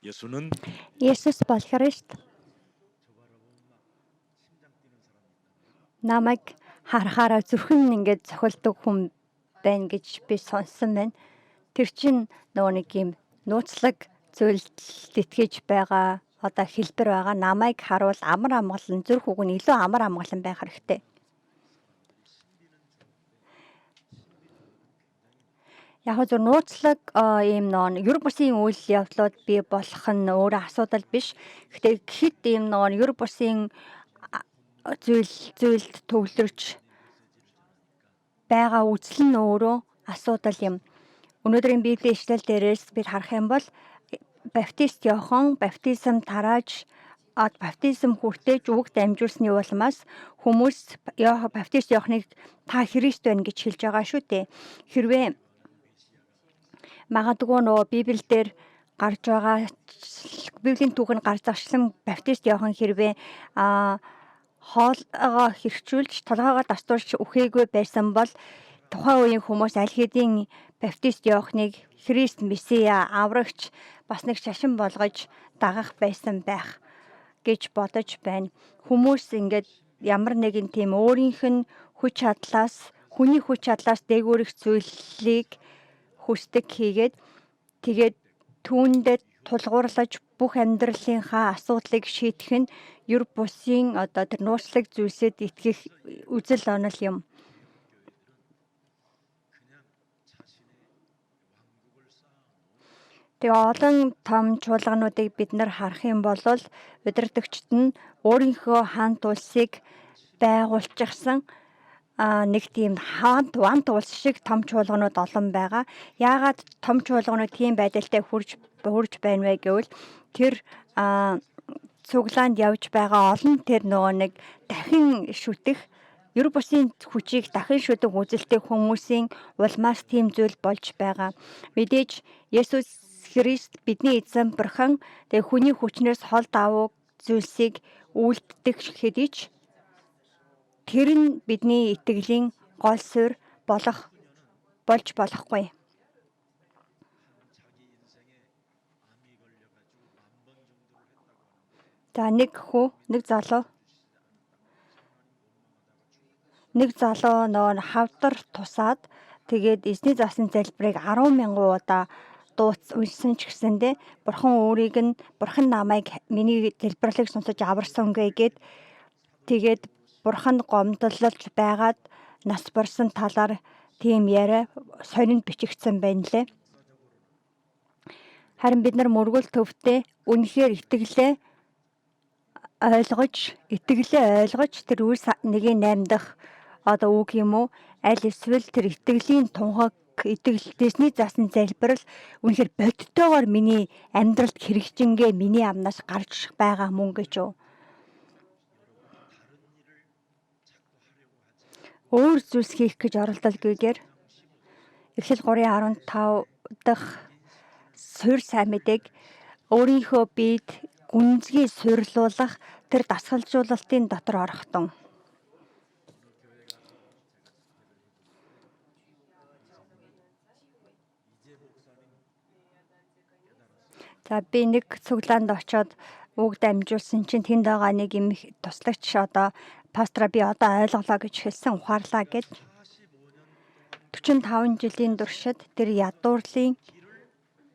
예수는 Есүс бол Христ намайг харахаараа зүрхэн ингээд цохилдог хүн байна гэж би сонссон байна. Тэр чинь нөгөө нэг юм нууцлаг зүйлд итгэж байгаа одоо хэлбэр байгаа. Намайг харуул амар амгалан зүрх үг нь илүү амар амгалан байх хэрэгтэй. Яг зөв нууцлаг ийм ер бусын үйл явдлууд бий болох нь өөрөө асуудал биш. Гэхдээ хэд ийм ер бусын зүйлд төвлөрч байгаа үзэл нь өөрөө асуудал юм. Өнөөдрийн Библийн ишлэл дээрээс бид харах юм бол Баптист Иохан баптизм тарааж баптизм хүртээж үг дамжуулсны улмаас хүмүүс Баптист Иоханыг та Христ байна гэж хэлж байгаа шүү дээ. Хэрвээ магадгүй нөгөө Библиэлд гарч байгаа Библийн түүхэнд гарч загшлан Баптист Иохан хэрвээ хоолойгоо хэрчүүлж толгоогоо дастуулж үхээгүй байсан бол тухайн үеийн хүмүүс аль хэдийн Баптист Иоханыг Христ Месиа аврагч бас нэг шашин болгож дагах байсан байх гэж бодож байна. Хүмүүс ингээд ямар нэгэн тийм өөрийнх нь хүний хүч чадлаас дээгүүрэх зүйлийг хүсдэг хийгээд тэгээд түүндээ тулгуурлаж бүх амьдралынхаа асуудлыг шийдэх нь ер бусын одоо тэр нууцлаг зүйлсэд итгэх үзэл онол юм. Тэгээ олон том чуулгануудыг бид нар харах юм бол удирдагчид нь өөрийнхөө хаант улсыг байгуулчихсан нэг тийм вант улс шиг том чуулганууд олон байгаа. Яагаад том чуулганууд тийм байдалтай хурж байна вэ гэвэл тэр цуглаанд явж байгаа олон тэр нөгөө нэг дахин шүтэх ер бусын хүчийг дахин шүтэх үзэлтэй хүмүүсийн улмаас тийм зүйл болж байгаа. Мэдээж Есүс Христ бидний эзэн бурхан тэгээ хүний хүчнээс хол давуу зүйлсийг үйлддэг хэдий ч тэр нь бидний итгэлийн гол суурь болж болохгүй. За нэг залуу нөгөө хавдар тусаад тэгээд эзний заасан залбирыг 10,000 удаа уншсан ч гэсэндээ бурхан намайг миний залбирлыг сонсож аварсан гэгээд тэгээд бурхан гомдлолж байгаад нас барсан талаар тийм яриа сонинд бичигдсэн байна лээ. Харин бид нар мөргөл төвтэй үнэхээр итгэлээ ойлгож тэр үс нэгийг наймдах үг юм уу? Аль эсвэл тэр итгэлийн тунхаг итгэлдээсний заасан залбирал үнэхээр бодтойгоор миний амьдралд хэрэгжингээ миний амнаас гарч байгаа мөн гэж юу? Өөр зүйлс хийх гэж оролдолгүйгээр Эхлэл 3:15 дахь суурь сайн мэдээг өөрийнхөө биед гүнзгий суйрлуулах тэр дасгалжуулалтын дотор орохтун. За би нэг цуглаанд очоод үг дамжуулсан чинь тэнд байгаа нэг юм туслагч пастора би ойлголоо гэж хэлсэн ухаарлаа гэж 45 жилийн туршид тэр ядуур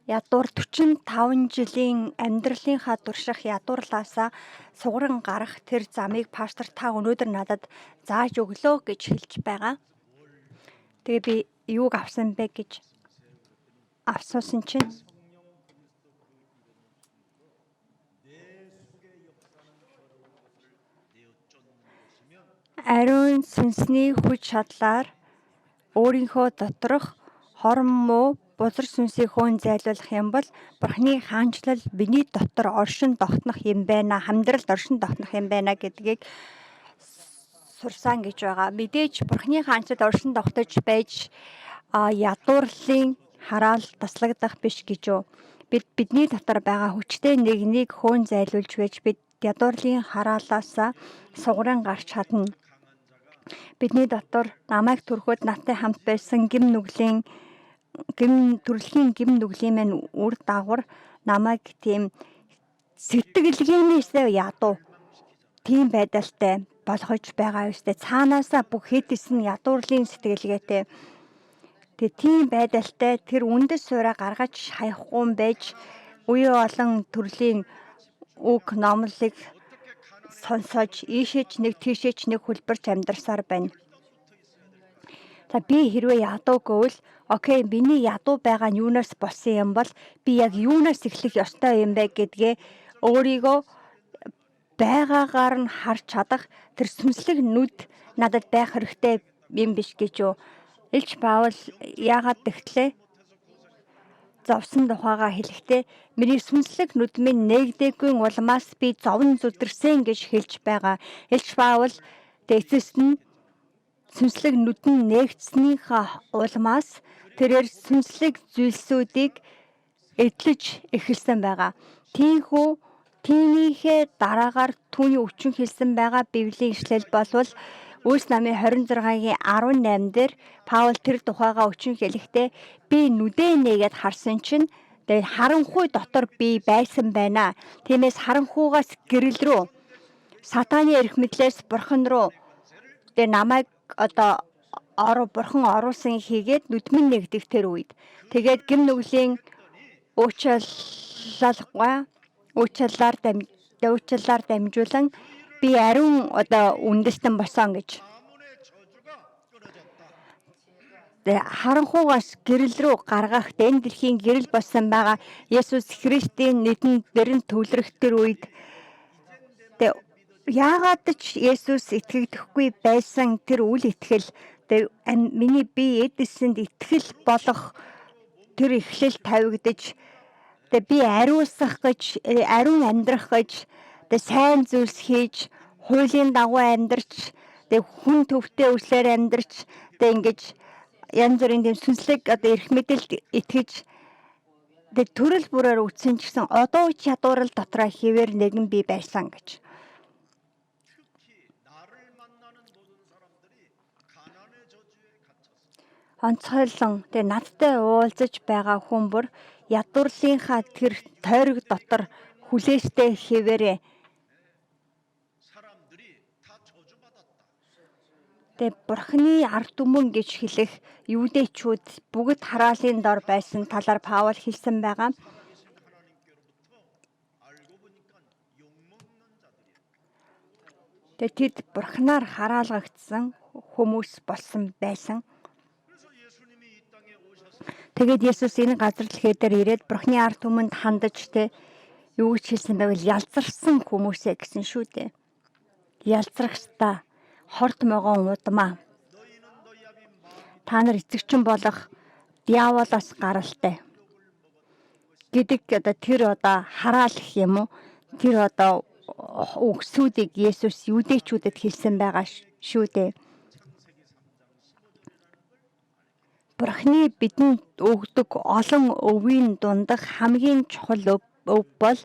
45 жилийн амьдралынхаа турших ядуурлаасаа сугаран гарах тэр замыг пастор та өнөөдөр надад зааж өглөө гэж хэлж байгаа. Тэгээ би юуг авсан бэ гэж асуусан чинь ариун сүнсний хүч чадлаар өөрийнхөө доторх хорон муу бузар сүнсийг хөөн зайлуулах юм бол Бурхны хаанчлал миний дотор оршин тогтнох юм байна. Амьдралд оршин тогтнох юм байна гэдгийг сурсан гэж байгаа. Мэдээж Бурхны хаанчлал оршин тогтож байж ядуурлын хараал таслагдах биш гэж юу. Бидний дотор байгаа хүчтэй нэгнийг хөөн зайлуулж байж бид ядуурлын хараалаас сугаран гарч чадна. Бидний дотор намайг түрхөөд надтай хамт байсан гэм нүглийн төрөлхийн гим нүглийн маань үр дагавар намайг тийм сэтгэлгээнээсээ ядуу тийм байдалтай болгож байгаа ёстой. Цаанаасаа бүх хэд хэсэн ядуурлын сэтгэлгээтэй. Тэгээ тийм байдалтай тэр үндэс суураа гаргаж хаяхгүй байж үе олон төрлийн үг номлыг сонсож ийшээч нэг тийшээч нэг хөлбөрч амьдарсаар байна. За би хэрвээ ядуу гэвэл окей, миний ядуу байгаа нь юунаас болсон юм бол би яг юунаас эхлэх ёстой юм бэ гэдгээ өөрийгөө байгаагаар нь харж чадах тэр сүнслэг нүд надад байх хэрэгтэй юм биш гэж юу. Илч Паул яагаад тэгтлээ? Зовсон тухайгаа хэлэхдээ миний сүнслэг нүд минь нээгдээгүй улмаас би зовн зүдэрсэн гэж хэлж байгаа. Илч Паул эцэст нь сүнслэг нүд нь нээгдснийхаа улмаас тэрээр сүнслэг зүйлсүүдийг эдлэж эхэлсэн байгаа. Тиймийнхээ дараагаар түүний өчөн хэлсэн байгаа Библийн ишлэл болвол Үлс намын 26-гийн 18 дээр Паул тэр тухайгаа өчөн хэлэхдээ би нүдээ нээгээд харсан чинь тэгээд харанхуй дотор би байсан байна. Тиймээс харанхуугаас гэрэл рүү сатааны эрх мэдлээс бурхан руу тэгээд намайг бурхан оруулсан хийгээд нүдмэн нэгдэх тэр үед. Тэгээд гим нүглийн уучлалаар дамжуулан би ариун үндэстэн босон гэж. Харанхуугаас гэрэл рүү гаргах энэ дэлхийн гэрэл болсон байгаа Есүс Христийн нэдэнд дэрэн төвлөрөх тэр үед яагаад ч Есүс итгэдэггүй байсан тэр үл итгэл миний бие эдэлсэнд итгэл болох тэр эхлэл тавигдаж би ариусгах гэж ариун амьдрах гэж сайн зүйлс хийж хуулийн дагуу амьдарч хүн төвтэй өслөөр амьдарч ингэж янз бүрийн тийм сүнслэг эрх мэдэлд итгэж төрөл бүрээр үтсэн ч гэсэн одоо чадварал дотроо хэвээр нэгэн би байсан гэж. Онцгойлон надтай уулзаж байгаа хүн бүр ядуурлынхаа тэр тойрог дотор хүлээстэй хэвээрээ Бурхны ард түмэн гэж хэлэх юудэчүүд бүгд хараалын дор байсан талаар Паул хэлсэн байгаа. Тэд Бурхнаар хараалгагдсан хүмүүс болсон байсан. Тэгээд Есүс энэ газар дэлхийдээр ирээд Бурхны ард түмэнд хандаж юу гэж хэлсэн байвал ялзарсан хүмүүсээ гэсэн шүү дээ. Ялзрахста хорт могоон удмаа. Та нар эцэгчин болох диаволоос гаралтай гэдэг тэр хараал гэх юм уу? Тэр үгсүүдийг Есүс юудэчүүдэд хэлсэн байгаа шүү дээ. Бурхны бидэнд өгдөг олон өвийн дундах хамгийн чухал өв бол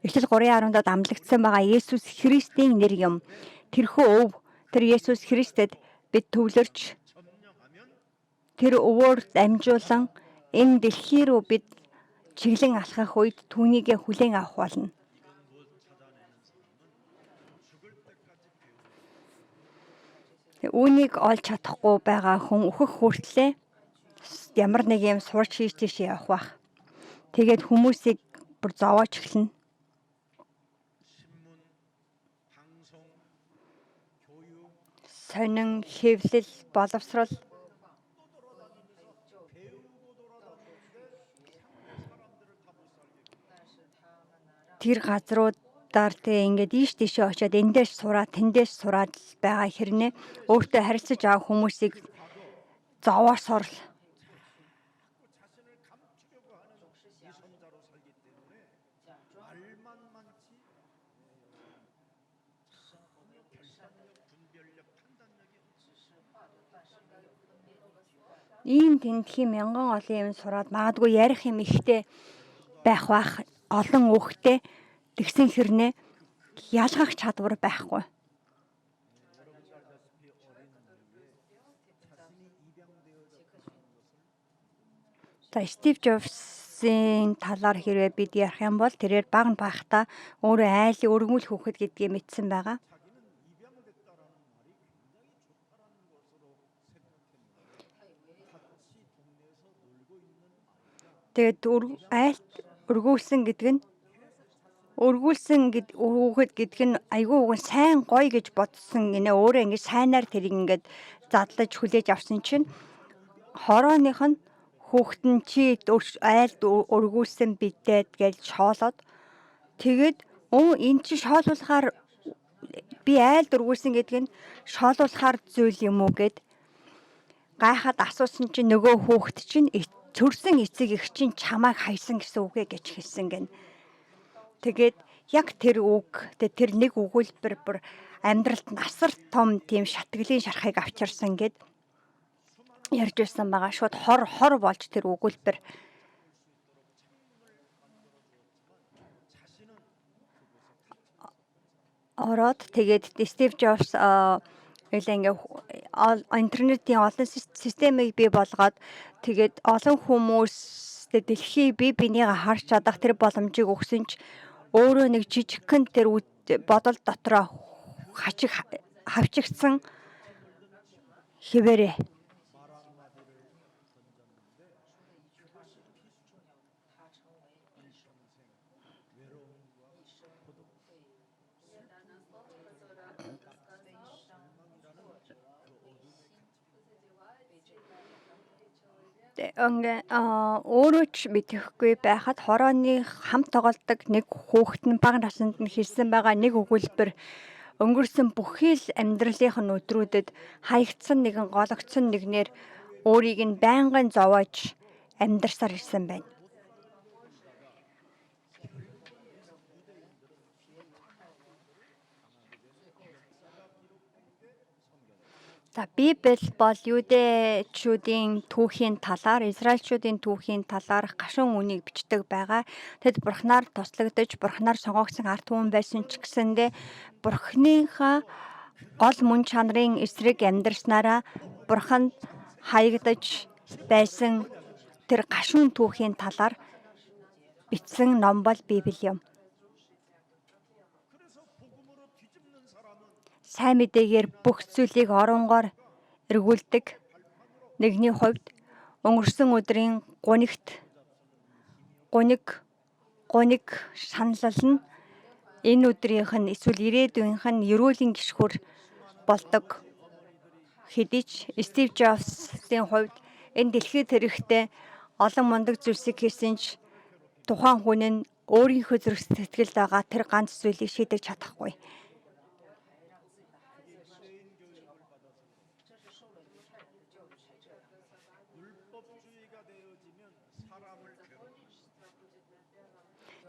Эхлэл 3:17-д амлагдсан байгаа Есүс Христийн нэр юм. Тэрхүү өв тэр Есүс Христэд бид төвлөрч тэр өвөөр дамжуулан энэ дэлхий рүү бид чиглэн алхах үед түүнийгээ хүлээн авах болно. Үүнийг олж чадахгүй байгаа хүн өөхөх хүртлээр ямар нэг юм сурч хийж тийш явах бах. Тэгээд хүмүүсийг бүр зовоож эхэлнэ. Сонин, хэвлэл, боловсрол тэр газруудаар ингээд ийш тийшээ очиод эндээс сураад тэндээс сураад байгаа хэрнээ өөртөө харилцаж байгаа хүмүүсийг зовоор сурал. Ийм тентхийн мянган олон юм сураад магадгүй ярих юм ихтэй байх олон үхтэй тэгсэн хэрнээ ялгах чадвар байхгүй. За Стив Жобсын талаар хэрвээ бид ярих юм бол тэрээр бага байхдаа өөрөө айлын өргөмөл хүүхэд гэдгийг мэдсэн байгаа. Тэгээд айлт өргүүлсэн гэдэг нь хүүхэд гэдэг нь айгүй уг сайн гоё гэж бодсон гинэ өөрөө ингэ сайнаар тэрийг ингээд задлаж хүлээж авсан чинь хорооных нь хүүхэд нь чи айлд өргүүлсэн бидээд гэж шоолоод тэгээд энэ чи шоолуулахаар би айлд өргүүлсэн гэдэг нь шоолуулахаар зүйл юм уу гэд гайхаад асуусан чинь нөгөө хүүхэд чинь төрсөн эцэг их чинь чамайг хайсан гэсэн үгэ гэж хэлсэн гэн. Тэгээд яг тэр нэг өгүүлбэр бүр амьдралд насар том тийм шатгалын шархыг авчирсан гэд ярьж байсан байгаа. Шууд хор болж тэр өгүүлбэр ороод тэгээд Стив Жобс интернетийн олон системийг бий болгоод тэгээд олон хүмүүстэй дэлхий бие бинийгээ харж чадах тэр боломжийг өгсөн ч өөрөө нэг жижигхэн тэр бодол дотроо хавчигдсан хിവэрэ. Өөрөө ч мэдэхгүй байхад хорооны хамт тоглодог нэг хүүхэд нь бага наснд нь хэлсэн байгаа нэг өгүүлбэр өнгөрсөн бүхий л амьдралынх нь өдрүүдэд хаягдсан нэгэн гологцсон нэгнэр өөрийг нь байнгын зовоож амьдарсаар ирсэн байна. За Библи бол юудэчүүдийн түүхийн талаар, Израильчүүдийн түүхийн талаар гашуун үнийг бичдэг байгаа. Тэд бурхнаар туслагдаж, бурхнаар сонгогдсон ард түмэн байсан ч гэсэндээ бурхныхаа гол мөн чанарын эсрэг амьдрснараа бурханд хаягдаж байсан тэр гашуун түүхийн талаар бичсэн ном бол Библи юм. Сайн мэдээгээр бүх зүйлийг оронгоор эргүүлдэг нэгний хувьд өнгөрсөн өдрийн гуниг шаналл нь энэ өдрийнх нь эсвэл ирээдүйнх нь ерөөлийн гишгүр болдог хэдий ч Стив Жобсын хувьд энэ дэлхийд хэрэгтэй олон мундаг зүйлсийг хийсэн ч тухайн хүн нь өөрийнхөө зүрх сэтгэлд байгаа тэр ганц зүйлийг шийдэж чадахгүй.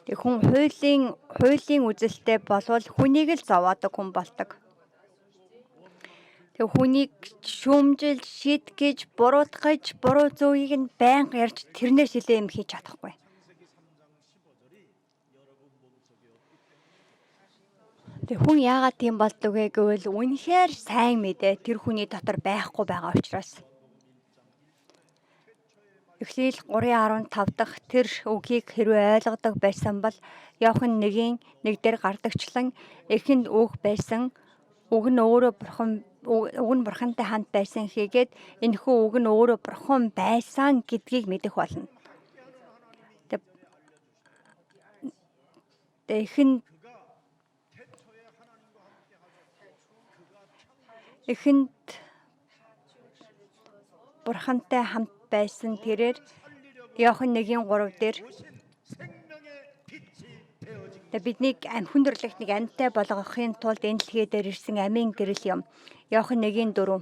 Тэг хүн хуулийн үзэлтэй болвол хүнийг л зовоодог хүн болдог. Тэг хүнийг шүүмжилж, шийтгэж, буруутгаж, буруу зүйлийг нь байнга ярьж тэрнээс илүү юм хийж чадахгүй. Тэг хүн яагаад тийм болдог вэ гэвэл үнэхээр сайн мэдээ тэр хүний дотор байхгүй байгаа учраас. Эхлээл 3:15 дахь тэр үгийг хэрвээ ойлгодог байсан бол Иохан 1:1 дээр гардагчлан эхэнд үг байсан. Үг нь бурхантай хамт байсан хийгээд энэхүү үг нь өөрөө бурхан байсан гэдгийг мэдэх болно. Эхэнд бурхантай хамт байсан тэрээр Иохан 1:3 дээр биднийг хүндрэлт нэг амьтай болгохын тулд энэ дэлхий дээр ирсэн амийн гэрэл юм. Иохан 1:4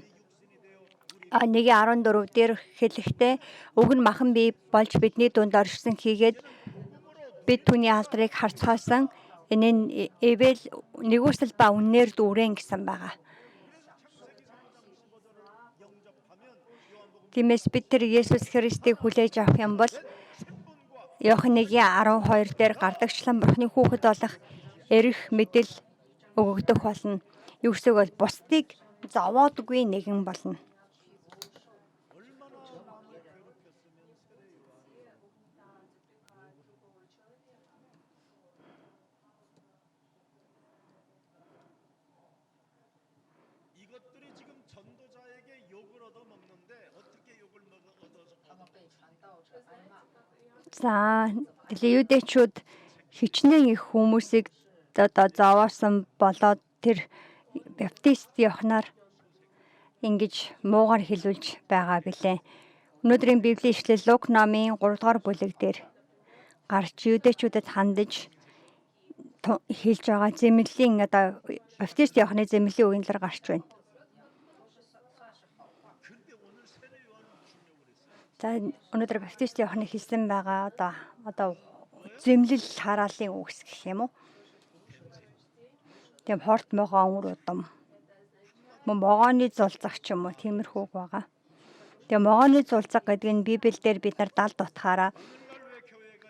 1:14 дээр хэлэхдээ үг нь махан бий болж бидний дунд оршин хийгээд бид түүний алдрыг харцгаасан энэ нь эвэл нэгүсэл ба үннээр дүүрэн гэсэн байгаа. Тиймээс бид тэр Есүс Христийг хүлээж авах юм бол Иохан 1:12 дээр гардагчлан бурхны хүүхэд болох эрх мэдэл өгөгдөх болно. Юу гэсэн үг бол бусдыг зовоодгүй нэгэн болно. За юудэчүүд хичнээн их хүмүүсийг одоо зовоосон болоод тэр баптист Иоханаар ингэж муугар хэлүүлж байгаа билээ. Өнөөдрийн Библийн ишлэл Лук номын 3 дугаар бүлэг дээр гарч юудэчүүдэд хандаж хэлж байгаа зэмлэлийн одоо баптист Иоханы зэмлэлийн үгийн талаар гарч байна. За өнөөдөр баптист Иоханы хэлсэн байгаа одоо зэмлэл хараалын үгс гэх юм уу? Тийм хорт могоон үр удам. Могооны зулцаг ч юм уу тиймэрхүү байгаа. Тэгээ могооны зулцаг гэдэг нь Библиэлд бид нар далд утгаараа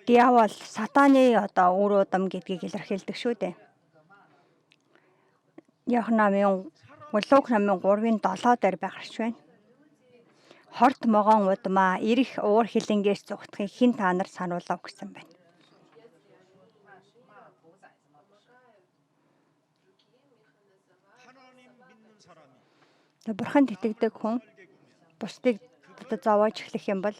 диавол сатаны одоо үр удам гэдгийг илэрхийлдэг шүү дээ. Лук номын 3-ын 7 дээр гарч байна. Хорт могоон удмаа ирэх уур хилэнгээс зүгтхийг хэн та нар сануулав гэсэн байна. Бурханд итгэдэг хүн бусдыг зовоож эхлэх юм бол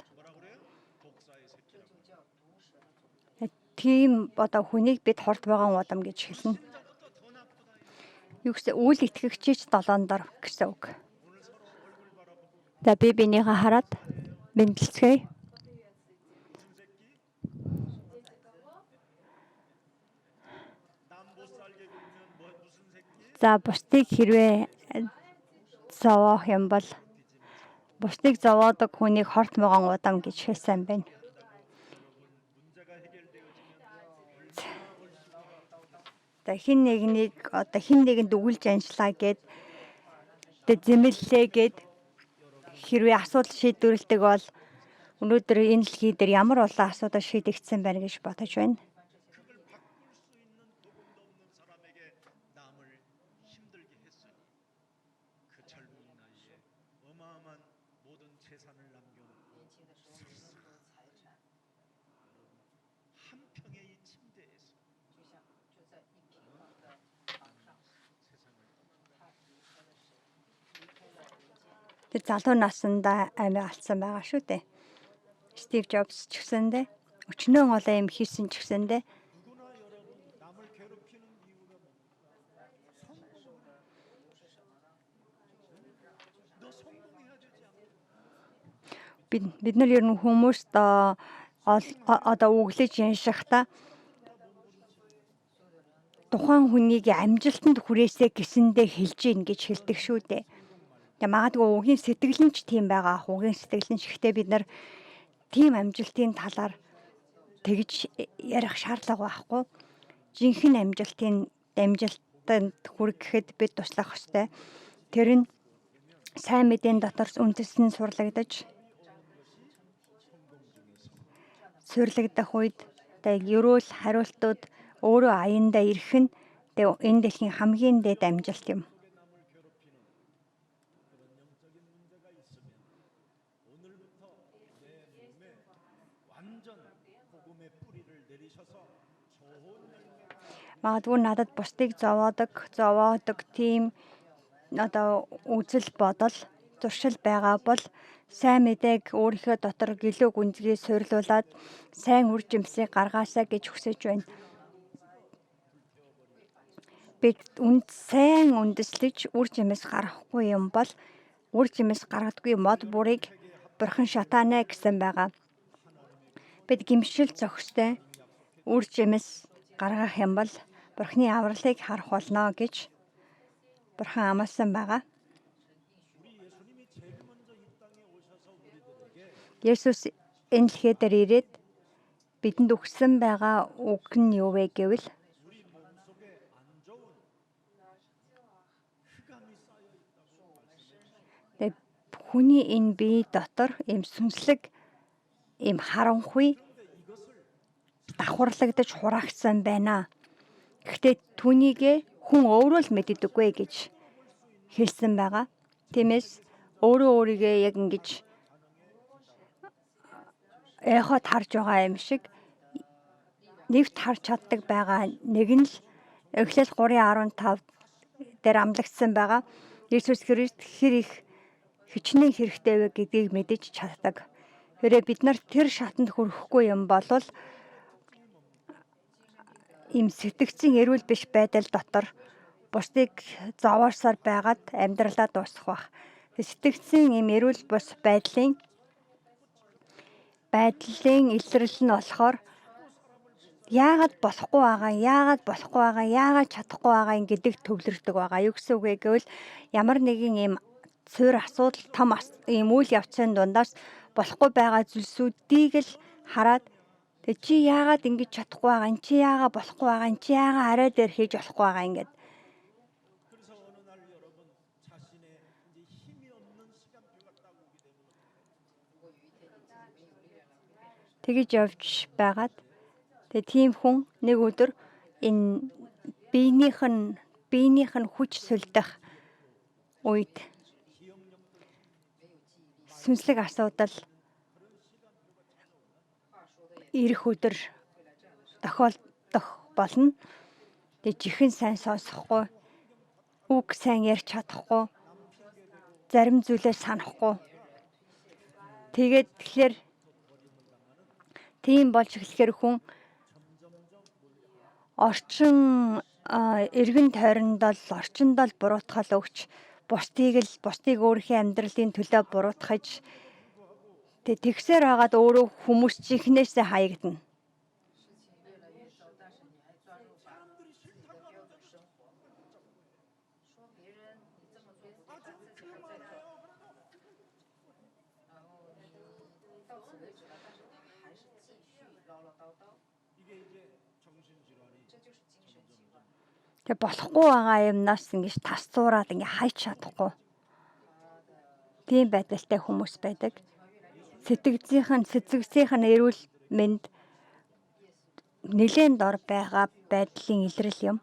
тийм одоо хүнийг бид хорт могоон удам гэж хэлнэ. Юу гэсэн үйл итгэгчич долоондор гэсэн үг. За би бинийхээ хараад бэлтгэе. За бусдыг хэрвээ зовоох юм бол бусдыг зовоодог хүнийг хорт могоон удам гэж хэлсэн байна. За хин нэгэнд үгэлж аншлаа гэд зэмлэлээ гэд хэрвээ асуудал шийдвэрлэдэг бол өнөөдөр энэ дэлхий дээр ямар олон асуудал шийдэгдсэн байна гэж бодож байна. Тэр залуу насндаа амиа алдсан байгаа шүү дээ. Стив Джобс ч гэсэндээ өчнөө олон юм хийсэн ч гэсэндээ бид нар ер нь хүмүүст одоо өглөж яншихта тухайн хүнийг амжилтанд хүрээсэй гэсэндээ хэлж гин гэж хэлдэг шүү дээ. Тэгээ магадгүй үгийн сэтгэл нь ч тийм байгаа. Үгийн сэтгэл нь ихтэй бид нар тийм амжилтын талаар тэгж ярих шаардлага байхгүй. Жинхэнэ амжилтанд хүрэхэд бид туслах ёстой. Тэр нь сайн мэдээний дотор үндэстэн сурлагдаж сурлагдах үед ерөөл хариултууд өөрөө аяндаа ирэх нь энэ дэлхийн хамгийн дээд амжилт юм. Магадгүй надад бусдыг зовоодог тийм одоо үзэл бодол зуршил байгаа бол сайн мэдээг өөрийнхөө дотор гэлөө гүнзгий суйрлуулад сайн үр жимсийг гаргаасаа гэж хүсэж байна. Бид сайн үндэслэж үр жимс гаргахгүй юм бол үр жимс гаргадаггүй мод бүрийг бурхан шатаанаа гэсэн байгаа. Бид гимшил зохистой үр жимс гаргах юм бол бурханы авралыг харах болно гэж бурхан амласан байгаа. Есүс энэ дэлхий дээр ирээд бидэнд өгсөн байгаа үг нь юу вэ гэвэл хүний энэ бие дотор ийм сүнслэг ийм харанхуй давхарлагдаж хураагдсан байна. Гэхдээ түүнийг хүн өөрөө л мэддэггүй гэж хэлсэн байгаа. Тиймээс өөрийгөө яг ингэж эхот харж байгаа юм шиг нэвт харж чаддаг байгаа нэг нь л Эхлэл 3:15 дээр амлагдсан байгаа. Есүс Христ хэр их хичнээн хэрэгтэй вэ гэдгийг мэдэж чаддаг. Хэрэг бид нар тэр шатанд хүрэхгүй юм бол ийм сэтгцэн эрүүл биш байдал дотор бусдыг зовоосоор байгаад амьдралаа дуусгах бах. Сэтгцэн ийм эрүүл бус байдлын илрэл нь болохоор яагаад болохгүй байгаа, яагаад чадахгүй байгаа гэдэг төвлөрдөг байгаа. Юу гэсэн үг вэ гэвэл ямар нэгэн ийм цөөр асуудал, том ийм үйл явцын дундаас болохгүй байгаа зүйлсүүдийг л хараад чи яагаад ингэж чадахгүй байгаа, чи яагаад болохгүй байгаа, чи яагаад арай дээр хийж болохгүй байгаа ингээд. Тэгэж явж байгаад тийм хүн нэг өдөр энэ биенийх нь хүч сүлдэх үед сүнслэг асуудал ирэх өдөр тохиолдох болно. Жихэн сайн сонсохгүй, үг сайн ярьж чадахгүй, зарим зүйлээ санахгүй. Тэгэхээр тийм болж эхлэхээр хүн эргэн тойрондоо орчиндоо буруутгал өгч бусдыг өөрийнхөө амьдралын төлөө буруутгаж тэгсээр хагаад өөрөө хүмүүс чихнээсээ хаягдана. Болохгүй байгаа юмнаас ингэж тасцуураад ингэ хайч чадахгүй. Тийм байдалтай хүмүүс байдаг. Сэтгцийнх нь эрүүл мэнд нэлээд дор байгаа байдлын илрэл юм.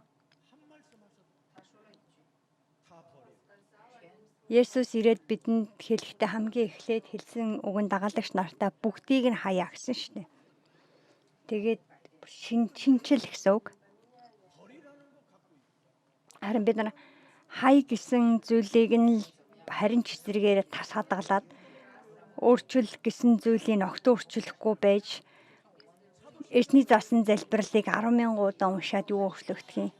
Есүс ирээд бидэнд хэлэхдээ хамгийн эхлээд хэлсэн үгэн дагалдагч нартай бүгдийг нь хаяа гэсэн шнэ. Тэгээд шинчил гэсэн үг. Харин бид нар хай гэсэн зүйлийг нь харин ч зэрэгээр тас хадгалаад өөрчил гэсэн зүйлийг огт өөрчлөхгүй байж эзний засан залбирлыг 10,000 удаа уншаад юу өөрчлөгдөх юм.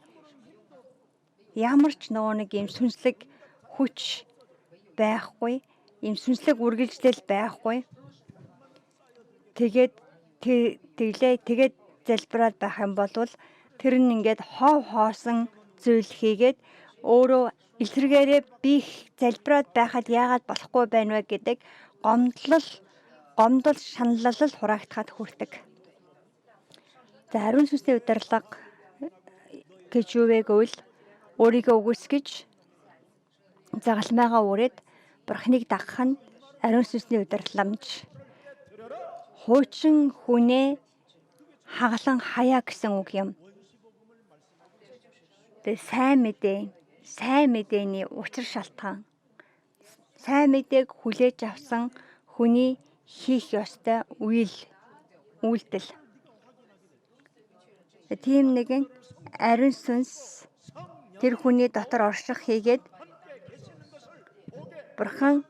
Ямар ч нэг юм сүнслэг хүч байхгүй, ийм сүнслэг үргэлжлэл байхгүй. Тэгээд залбираад байх юм бол тэр нь ингээд хоосон зүйл хийгээд өөрөө илэргээрээ би залбираад байхад яагаад болохгүй байна вэ гэдэг гомдол шаналл хураагдахад хүрдэг. За ариун сүнсний удирдлага гэж юу вэ гэвэл өөрийгөө үгүйсгэж загалмайгаа үрээд бурхныг дагах нь ариун сүнсний удирдламж. Хуучин хүнээ хагалан хаяа гэсэн үг юм. Сайн мэдээний учир шалтгаан. Сайн мэдээг хүлээж авсан хүний хийх ёстой үйлдэл. Тийм нэгэн ариун сүнс тэр хүний дотор орших хийгээд бурхан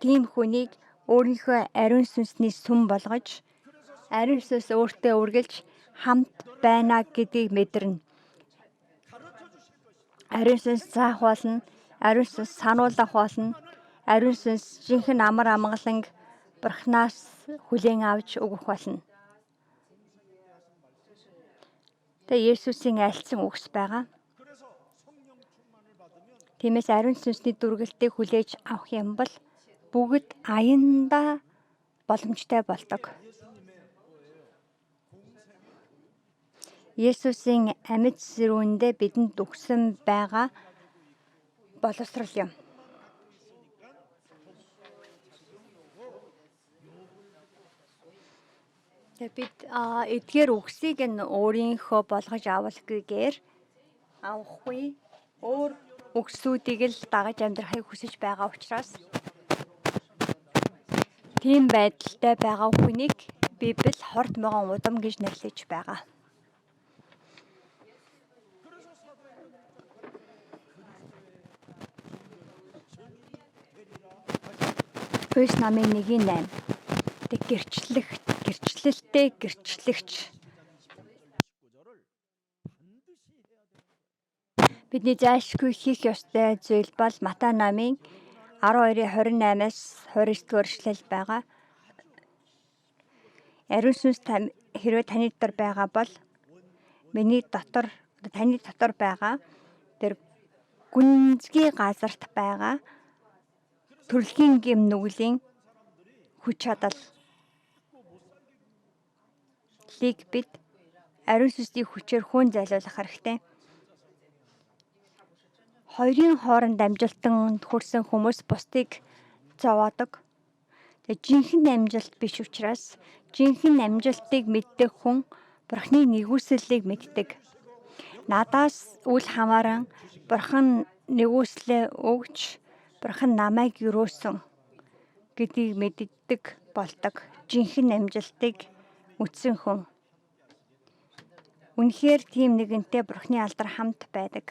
тийм хүнийг өөрийнхөө ариун сүнсний сүм болгож ариун сүнс өөртөө үргэлж хамт байна гэдгийг мэдэрнэ. Ариун сүнс заах болно, ариун сүнс сануулгах болно, ариун сүнс жинхэнэ амар амгаланг бурхнаас хүлээн авч өгөх болно. Тэгээ Есүсийн айлцсан үгс байгаа. Тиймээс ариун сүнсний дүргэлтийг хүлээж авах юм бол бүгд аяндаа боломжтой болдог. Есүсийн амьд сэрүүндээ бидэнд өгсөн байгаа боловсрал юм. Бид эдгээр үгсийг нь өөрийнхөө болгож авахгүй өөр үгсүүдийг л дагаж амьдрахыг хүсэж байгаа учраас тийм байдалтай байгаа хүнийг Библи хорт могон удам гэж нэрлэж байгаа. Efes намын 1:8. гэрчлэлтэй гэрчлэгч. Бидний зайлшгүй хийх ёстой зүйл бол Матай номын 12:28-аас 29-р эшлэл байгаа. Ариун сүнс хэрвээ таны дотор байгаа бол таны дотор байгаа тэр гүнзгий газарт байгаа төрөлхийн гэм нүглийн хүч чадалыг бид ариун сүнсийн хүчээр хөөн зайлуулах хэрэгтэй. Хоёрын хооронд амжилтанд хүрсэн хүмүүс бусдыг зовоодог. Тэгээ жинхэнэ амжилт биш учраас жинхэнэ амжилтыг мэддэг хүн Бурхны нэгүслийг мэддэг. Надаас үл хамааран Бурхан нэгүслээ өгч Бурхан намайг юрөөсөн гэдгийг мэддэг болдог. Жинхэнэ амжилтыг үтсэн хүн. Үнэхээр тийм нэгэнтэй Бурхны алдар хамт байдаг.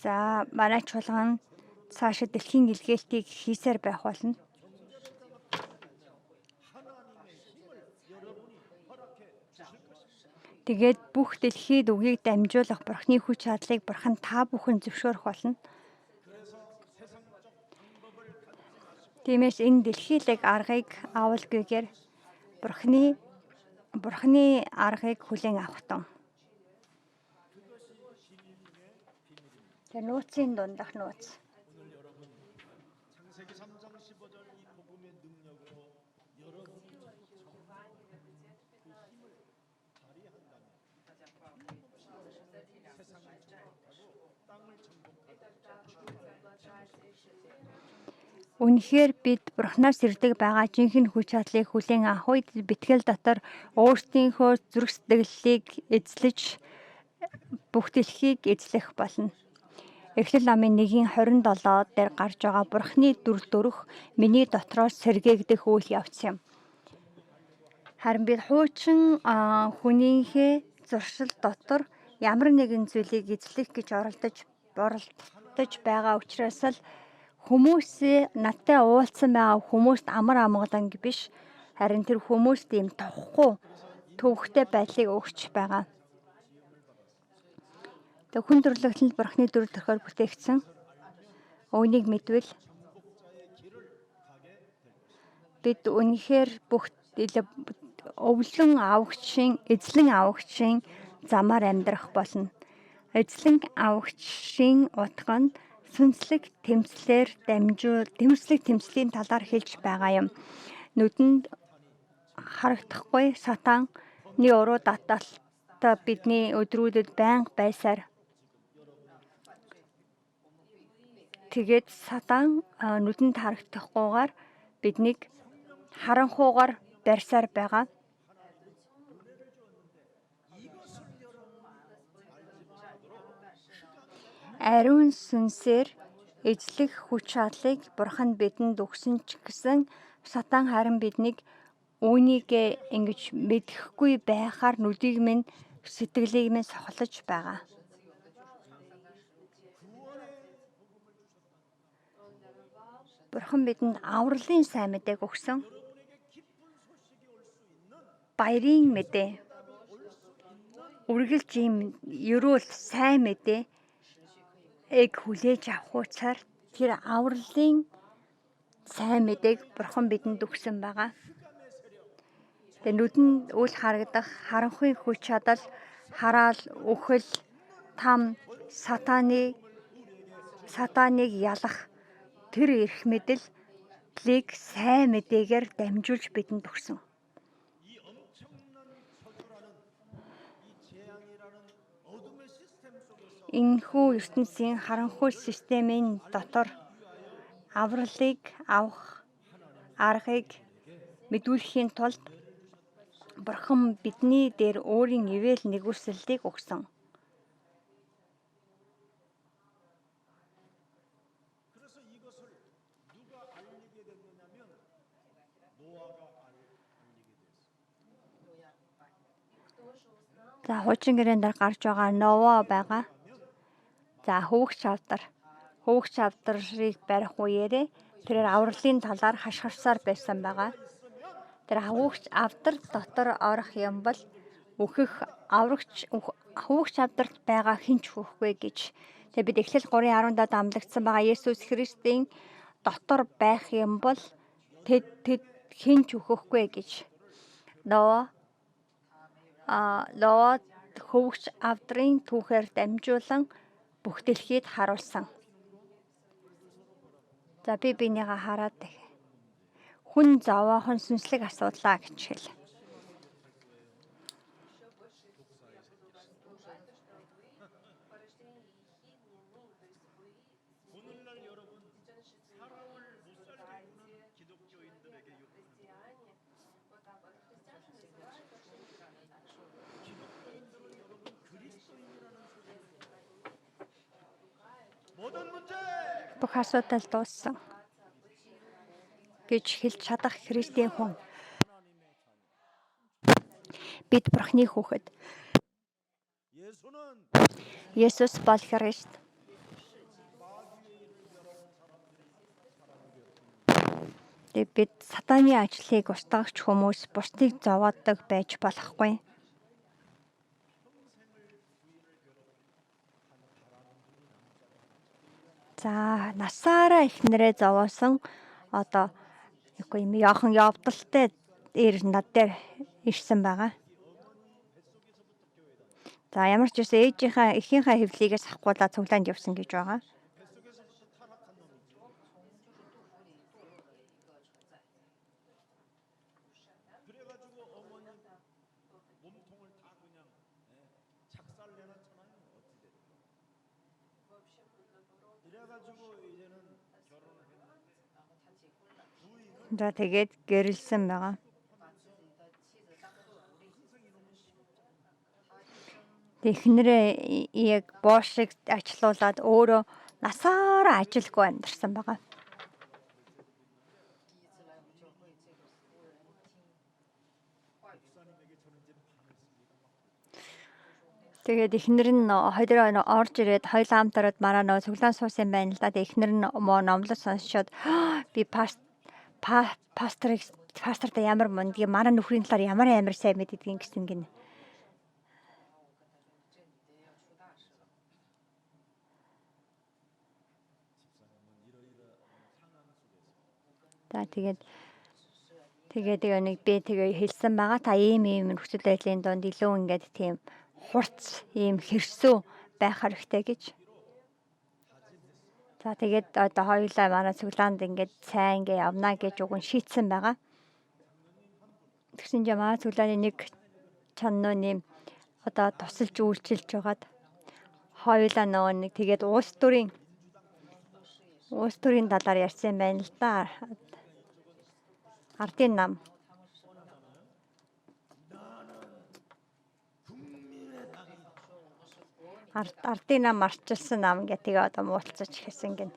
За манай чуулган цаашаа дэлхийн илгээлтийг хийсээр байх болно. Тэгээд бүх дэлхийд үгийг дамжуулах Бурхны хүч чадлыг Бурхан та бүхэн зөвшөөрөх болно. Тиймээс энэ дэлхийлэг аргыг авалгүйгээр Бурхны аргыг хүлээн авах тун. Тэр нууцын дундах нууц. Үнэхээр бид Бурханаас ирдэг байгаа жинхэнэ хүч чадлыг хүлээн авах үед битгэл дотор өөрсдийнхөө зүрх сэтгэлийг эзлэж бүх дэлхийг эзлэх болно. Эхлэл номын 1:27 дээр гарч байгаа Бурхны дүр төрх миний дотроос сэргээгдэх үйл явц юм. Харин бид хуучин хүнийхээ зуршил дотор ямар нэгэн зүйлийг эзлэх гэж оролдож байгаа учраас л хүмүүсээ надтай уулзсан байгаа хүмүүст амар амгаланг биш, харин тэр хүмүүст ийм төвхтэй байдлыг өгч байгаа. Тэг хүн төрлөختөнд Бурхны дүр төрхөөр бүтээгдсэн. Үүнийг мэдвэл бид үнэхээр бүх эзлэн авагчийн замаар амьдрах болно. Эзлэн авагчийн утга нь сүнслэг тэмцлийн талаар хэлж байгаа юм. Нүдэнд харагдахгүй сатаны уруу таталтай бидний өдрүүдэд байнга байсаар. Тэгээд сатан нүдэнд харагдахгүйгээр биднийг харанхуугаар барьсаар байгаа. Ариун сүнсээр эзлэх хүч чадлыг Бурхан бидэнд өгсөн ч гэсэн сатан харин биднийг үүнийг ингэж мэдэхгүй байхаар нүдийг минь сэтгэлийг минь сохолж байгаа. Бурхан бидэнд авралын сайн мэдээг өгсөн. Баярын мэдээ. Үргэлж ийм ерөөл сайн мэдээ хүлээж авах учраар тэр авралын сайн мэдээг Бурхан бидэнд өгсөн байгаа. Тэгээ нүдэнд үл харагдах харанхуй хүч чадал, хараал, үхэл, там, сатаныг ялах тэр эрх мэдлийг сайн мэдээгээр дамжуулж бидэнд өгсөн. Энэхүү ертөнцийн харанхуй системийн дотор авралыг авах аргыг мэдүүлэхийн тулд Бурхан бидний дээр өөрийн ивэл нэгүслийг өгсөн. За хуучин гэрээн дээр гарч байгаа Нова байгаа. За хөвгч авдар. хөвгч авдрыг барих үеэрээ тэрээр авралын талаар хашгирсаар байсан байгаа. Тэр хөвгч авдар дотор орох юм бол хөвгч авдарт байгаа хэн ч үхэхгүй гэж. Тэгээ бид Эхлэл 3:17-д амлагдсан байгаа Есүс Христийн дотор байх юм бол тэд хэн ч үхэхгүй гэж. Лот хөвгч авдрын түүхээр дамжуулан бүх дэлхийд харуулсан. За би бинийгаа хараад хүн зовоохон сүнслэг асуудлаа гэж хэл. Бүх асуудал дууссан гэж хэлж чадах Христийн хүн. Бид Бурхны хүүхэд. Есүс бол Христ. Бид сатаны ажлыг устгагч хүмүүс бусдыг зовоодог байж болохгүй. За насаараа эхнэрээ зовоосон яохан явдалтай над дээр ирсэн байгаа. За ямар ч үсэн эхийнхээ хэвлийгээс авахгүйдаа цуглаанд явсан гэж байгаа. За тэгээд гэрэлсэн байгаа. Эхнэрээ яг боошиг ажилуулад өөрөө насаараа ажилгүй амьдарсан байгаа. Тэгээд эхнэр нь хоёроо орж ирээд хоёулаа хамт ороод мараа нөгөө цуглаан суусан байна л да. Эхнэр нь номлол сонсчоод би пастортай ямар мундгийг мараа нөхрийн талаар ямар амар сайн мэддгийг гэсэн гин. За тэгээд нэг би хэлсэн байгаа. Та ийм нөхцөл байдлын донд илүү ингээд тийм хурц ийм хэрсүү байх хэрэгтэй гэж. За тэгээд одоо хоёулаа манай цуглаанд ингээд сайн ингээ явна гэж уг нь шийдсэн байгаа. Тэгсэн чинь манай цуглааны нэг чаннууны тусалж үйлчилж байгаад хоёулаа нөгөө нэг тэгээд улс төрийн талаар ярьсан байна л да. Ардын нам. Ардын нам арчилсан нам гэдэг одоо муулцаж хэлсэн гин.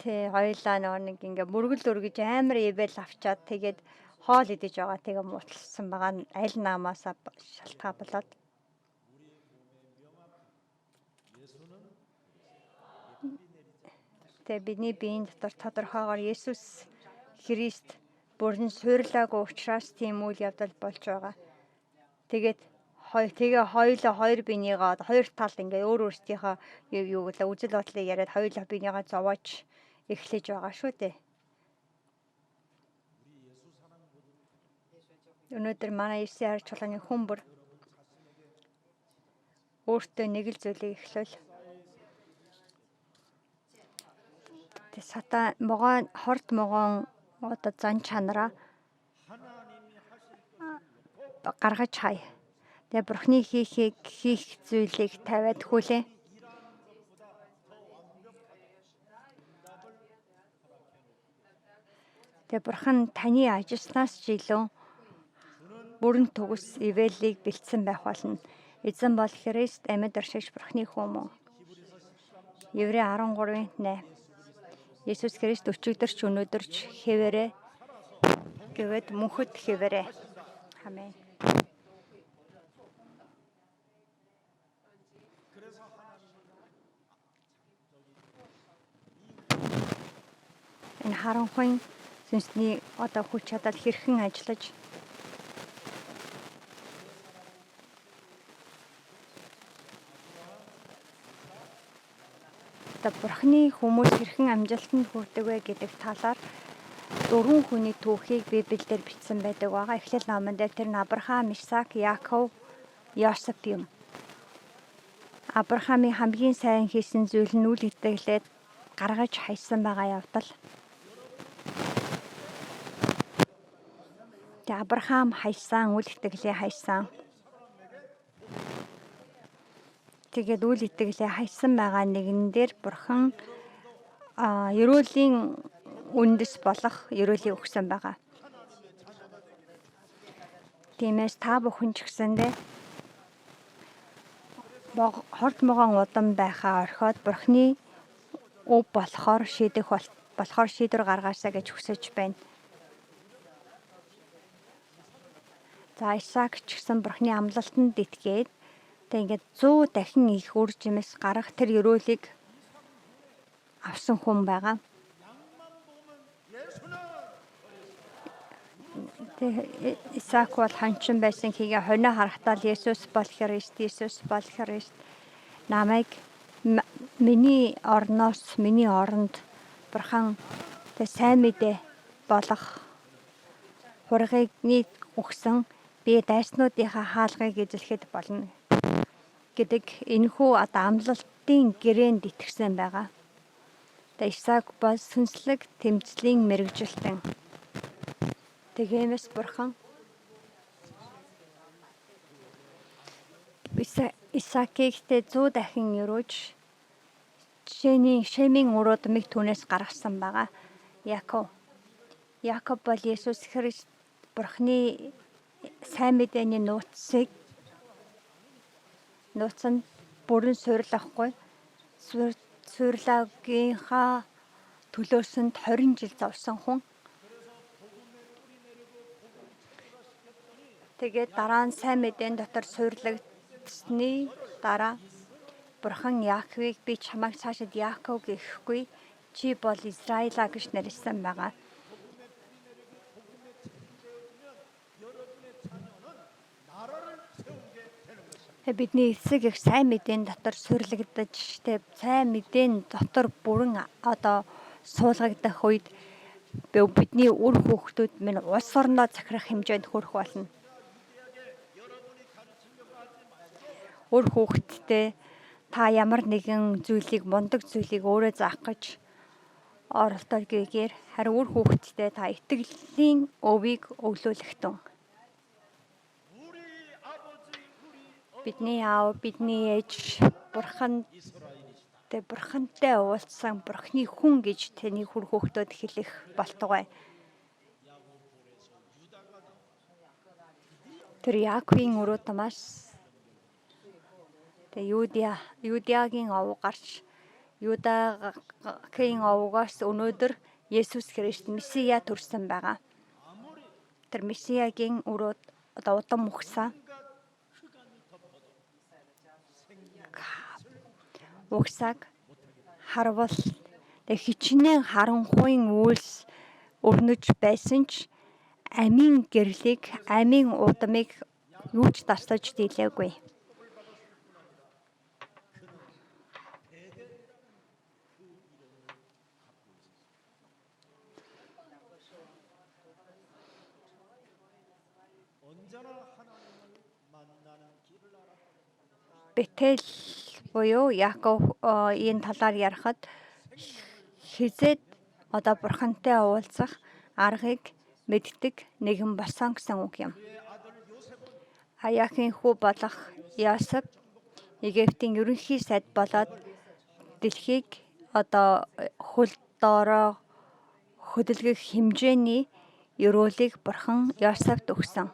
Тэ хоёулаа нөгөө нэг ингээ мөргөл өргөж амар ивэл авчаад тэгээд хоол идэж байгаа тэгээ муулсан байгаа. Аль намаасаа шалтгаан болоод. Тэгээ бидний биеийн дотор тодорхойгоор Есүс Христ бүрэн суйрлаагүй учраас тийм үйл явдал болж байгаа. Тэгээд хоёулаа хоёр бинийгаа хоёр талд ингээ өөрсдийнхөө үзэл бодлыг яриад хоёулаа бинийгаа зовоож эхлэж байгаа шүү дээ. Өнөөдөр манай Есүсийн харж чулууны хүмүүр өөртөө нэг л зүйлийг эхлүүл. Сатан хорт могоон зан чанараа гаргаж хай. Тэгээ Бурхны хийх зүйлийг тавиад хүлээ. Тэгээ Бурхан таны ажилласнаас ч илүү бүрэн төгс ивэлийг бэлдсэн байх болно. Эзэн бол Христ амьд оршигч Бурхны хүмүүс. Еврей 13:8. Есүс Христ өчигдөрч өнөөдөрч хэвээрээ гэвэд мөнхөд хэвээрээ. Амен. энэ харанхуйн сүнсний одоо хүч чадал хэрхэн ажиллаж одоо Бурхны хүмүүс хэрхэн амжилтанд хүрдэг вэ гэдэг талаар 4 хүний түүхийг Библиэлд бичсэн байдаг байгаа. Эхлэл номонд тэр нь Авраам, Исаак, Яаков, Йосеф юм. Авраамийн хамгийн сайн хийсэн зүйл нь үл итгэлээ гаргаж хайсан байгаа явдал. Тэгээ Авраам хайсан, үл итгэлээ хайсан. Тэгээд үл итгэлээ хайсан байгаа нэгэн дээр Бурхан ерөөлийн үндэс болох ерөөлийг өгсөн байгаа. Тиймээс та бүхэн ч гэсэндээ хорд могоон удам байхаа орхиод Бурхны өв болохоор шийдвэр гаргаасаа гэж хүсэж байна. За Исаак ч гэсэн Бурхны амлалтанд итгээд ингээд 100 дахин их үр жимс гарах тэр ерөөлийг авсан хүн байгаа. Исаак бол ханчин байсан хийгээ хонио харахтаа Есүс бол Христ, Есүс бол Христ. Намайг миний орноос, миний оронд Бурхан сайн мэдээ болох хургийг өгсөн. Би дайснуудынхаа хаалгыг эзлэхэд болно гэдэг энэхүү одоо амлалтын гэрээнд итгэсэн байгаа. Тэгээ Исаак бол сүнслэг тэмцлийн мэрэгжилтэн. Тэгээс Бурхан Исаакийг 100 дахин өрөөж шемийн уруудмыг түүнээс гаргасан байгаа. Яаков бол Есүс Христ Бурхны сайн мэдээний нууцнд бүрэн суйрлахгүй суйрлагынхаа төлөөсөнд 20 жил зовсон хүн. Тэгээд дараа нь сайн мэдээний дотор суйрлагдсны дараа Бурхан Яаковыг би чамайг цаашид Яаков гэхгүй, чи бол Израиля гэж нэрлсэн байгаа. Бидний эсэг их сайн мэдээний дотор суйрлагдаж, сайн мэдээний дотор бүрэн одоо суулгагдах үед бидний үр хүүхдүүд минь улс орноо захирах хэмжээнд хүрэх болно. Үр хүүхдтэй та ямар нэгэн зүйлийг, мундаг зүйлийг өөрөө заах гэж оролдоод гэхээр харин үр хүүхдтэй та итгэлийн өвийг өглөөлөхтөн. Бидний аав, бидний ээж Бурхантай уулзсан Бурхны хүн гэж таны үр хүүхдүүд хэлэх болтугай. Тэр Яаковын өрөөдмаас Юдагийн овог гарч Юдагийн овогоос өнөөдөр Есүс Христ Месиа төрсөн байгаа. Тэр Месиагийн өрөөд одоо удам угсааг харвал хичнээн харанхуйн үйлс өрнөж байсан ч амийн гэрлийг, амийн удмыг юу ч таслаж дийлээгүй. Бethel буюу Яаков энэ талаар ярихад хизээд одоо Бурхантай уулзах аргыг мэддэг нэгэн болсон гэсэн үг юм. Яахийн хүү болох Йосеф Египтийн ерөнхий сайд болоод дэлхийг одоо хөл доороо хөдөлгөх хэмжээний ерөөлийг Бурхан Йосефт өгсөн.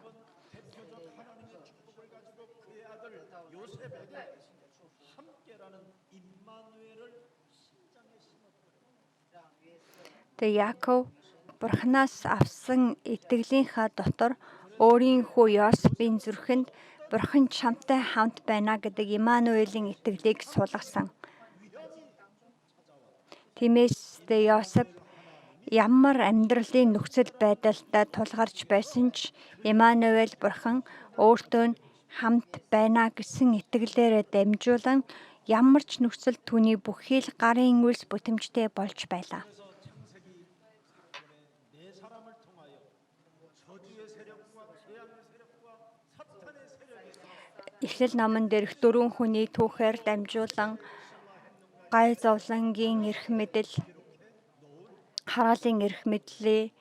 Тэгээ Яаков Бурханаас авсан итгэлийнхаа дотор өөрийн хүү Йосефийн зүрхэнд Бурхан чамтай хамт байна гэдэг Имануэлийн итгэлийг суулгасан. Тиймээс Йосеф ямар амьдралын нөхцөл байдалтай тулгарч байсан ч Иммануэль бурхан өөртөө нь хамт байна гэсэн итгэлээрээ дамжуулан ямар ч нөхцөл түүний бүхий л гарын үйлс бүтэмжтэй болж байлаа. Эхлэл номон дээрх 4 хүний түүхээр дамжуулан гай зовлонгийн эрх мэдэл, хараалын эрх мэдлийг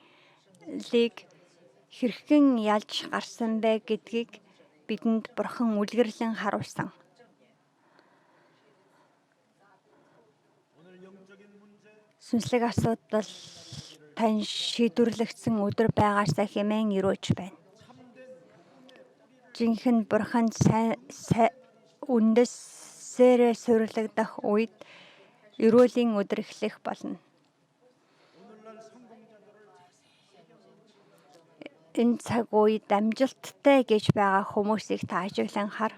хэрхэн ялж гарсан бэ гэдгийг бидэнд бурхан үлгэрлэн харуулсан. Сүнслэг асуудал тань шийдвэрлэгдсэн өдөр байгаасаа хэмээн ирөөж байна. Жинхэнэ бурханд үндэсээрээ суйрлагдах үед эрүүлийн өдөр эхлэх болно. Энэ цаг үед амжилттай гэж байгаа хүмүүсийг та ажиглан хар.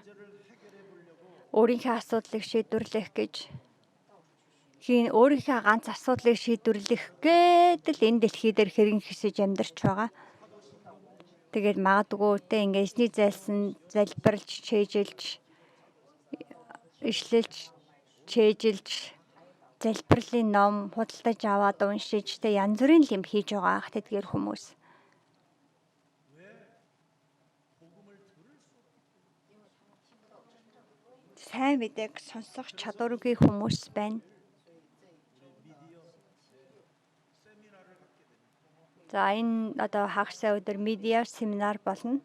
Өөрийнхөө асуудлыг шийдвэрлэх гэж өөрийнхөө ганц асуудлыг шийдвэрлэх гэдэг л энэ дэлхий дээр хэрэг хэсэж амьдарч байгаа. Тэгээд магадгүй тэ ингээ эзний зайлсан залбирлж, чэйжилж, ишлэлж, чэйжилж, залбирлын ном худалдаж аваад уншиж тэ янз бүрийн юм хийж байгаа тэдгээр хүмүүс. Сайн мэдээг сонсох чадваргүй хүмүүс байна. За энэ одоо хагасаа өдөр медиа семинар болно.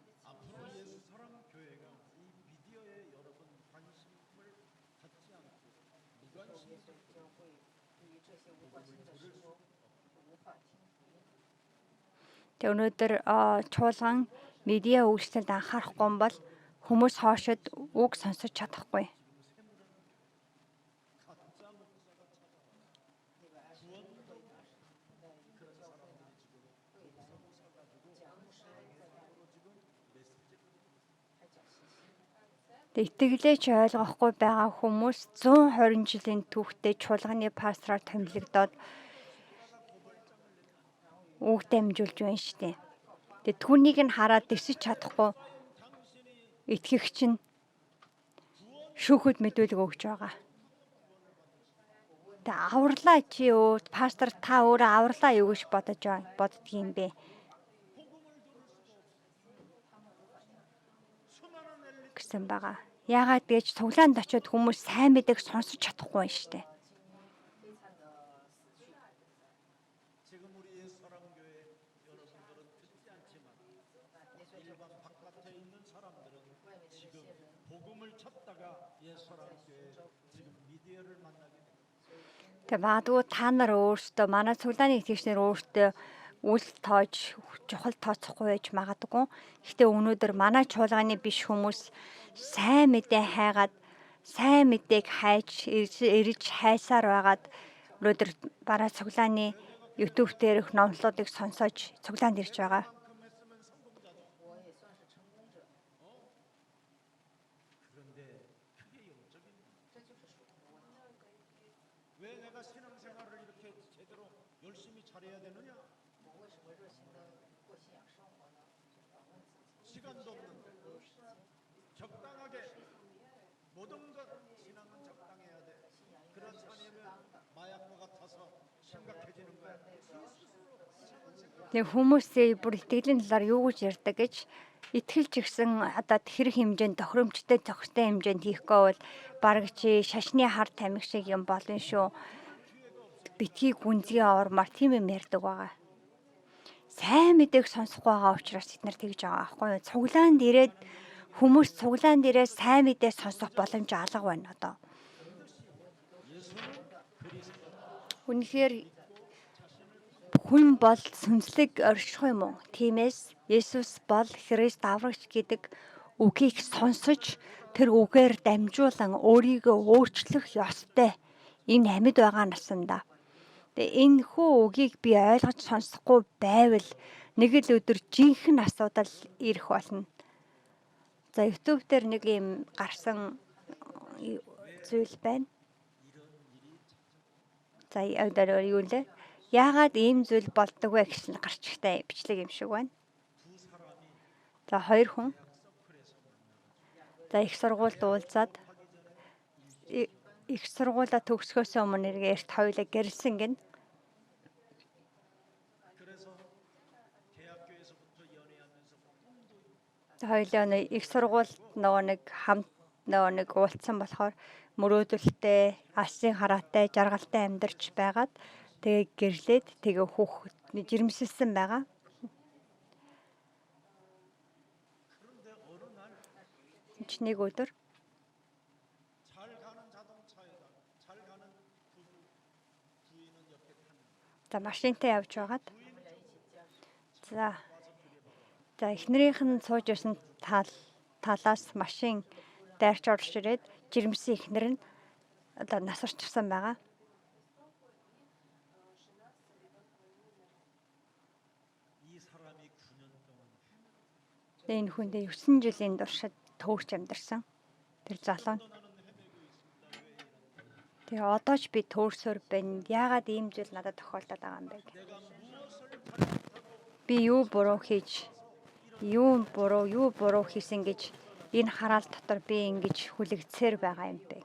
Тэг өнөөдөр чуулган медиа үйлчлэлд анхаарахгүй бол хүмүүс хоошид үг сонсож чадахгүй. Итгэлээч ойлгохгүй байгаа хүмүүс 120 жилийн түүхтэй чуулганы пастораар томилогдоод үг дамжуулж байна шүү дээ. Тэгээ түүнийг нь хараад дэвсэж чадахгүй итгэгч нь шүүхэд мэдүүлэг өгж байгаа. Тэгээ авралаа чи пастор та өөрөө авралаа юу гэж боддгийм бэ? Гэсэн байгаа. Яагаад гэж цуглаанд очиод хүмүүс сайн мэдээг сонсож чадахгүй байна шүү дээ. Тэгээ магадгүй та нар өөрсдөө манай цуглааны итгэгчнэр өөртөө үл тоож чухал тооцохгүй байж магадгүй. Гэхдээ өнөөдөр манай чуулганы биш хүмүүс сайн мэдээ хайгаад сайн мэдээг хайж ирж хайсаар байгаад өнөөдөр манай цуглааны YouTube дээрх номлуудыг сонсож цуглаанд ирж байгаа. Нэг хүмүүсээ бүр итгэлийн талаар юу гэж ярьдаг гэж итгэлж гисэн одоо хэрэг хэмжээнд тохиромжтой зохистой хэмжээнд хийхгүй бол бараг чи шашны хар тамхи шиг юм болно шүү. Битгий гүнзгий ормоор тийм юм ярьдаг байгаа. Сайн мэдээг сонсох байгаа учраас бид нар тэгж байгаа аахгүй юу? Цуглаанд ирээд хүмүүс цуглаанд ирээд сайн мэдээ сонсох боломж алга байна одоо. Үнэхээр хүн бол сүнслэг орших юм уу? Тиймээс Есүс бол Христ аврагч гэдэг үгийг сонсож тэр үгээр дамжуулан өөрийгөө өөрчлөх ёстой. Энэ амьд байгаа насанда. Тэгээ энэ хүү үгийг би ойлгож сонсохгүй байвал нэг л өдөр жинхэнэ асуудал ирэх болно. За YouTube дээр нэг юм гарсан зүйл байна. За одоо юу нэ? яагаад ийм зүйл болдог вэ гэсэн гарч ихтэй бичлэг юм шиг байна. За хоёр хүн за их сургуульд уулзаад их сургуулаа төгсгөөс өмнө эрт хоёулаа гэрэлсэн гин. Хоёулаа их сургуульд нөгөө нэг уулзсан болохоор мөрөөдөлтэй, алсын хараатай, жаргалтай амьдарч байгаад тэгээ гэрлээд тэгээ хүүхэд жирэмсэлсэн байгаа. Нэг өдөр за машинтай явж байгаад за эхнэрийнх нь сууж ирсэн талаас машин дайрч орж ирээд жирэмсэн эхнэр нь одоо насварчсан байгаа. Энэ хүндээ 9 жилийн туршид төвөгч амьдарсан. Тэр залуу нь. Тэгээ одоо ч би төөрсөөр байна. Яагаад ийм зүйл надад тохиолдоод байгаа юм бэ? Би юу буруу хийсэн гэж энэ хараал дотор би ингэж хүлэгдсээр байгаа юм бэ?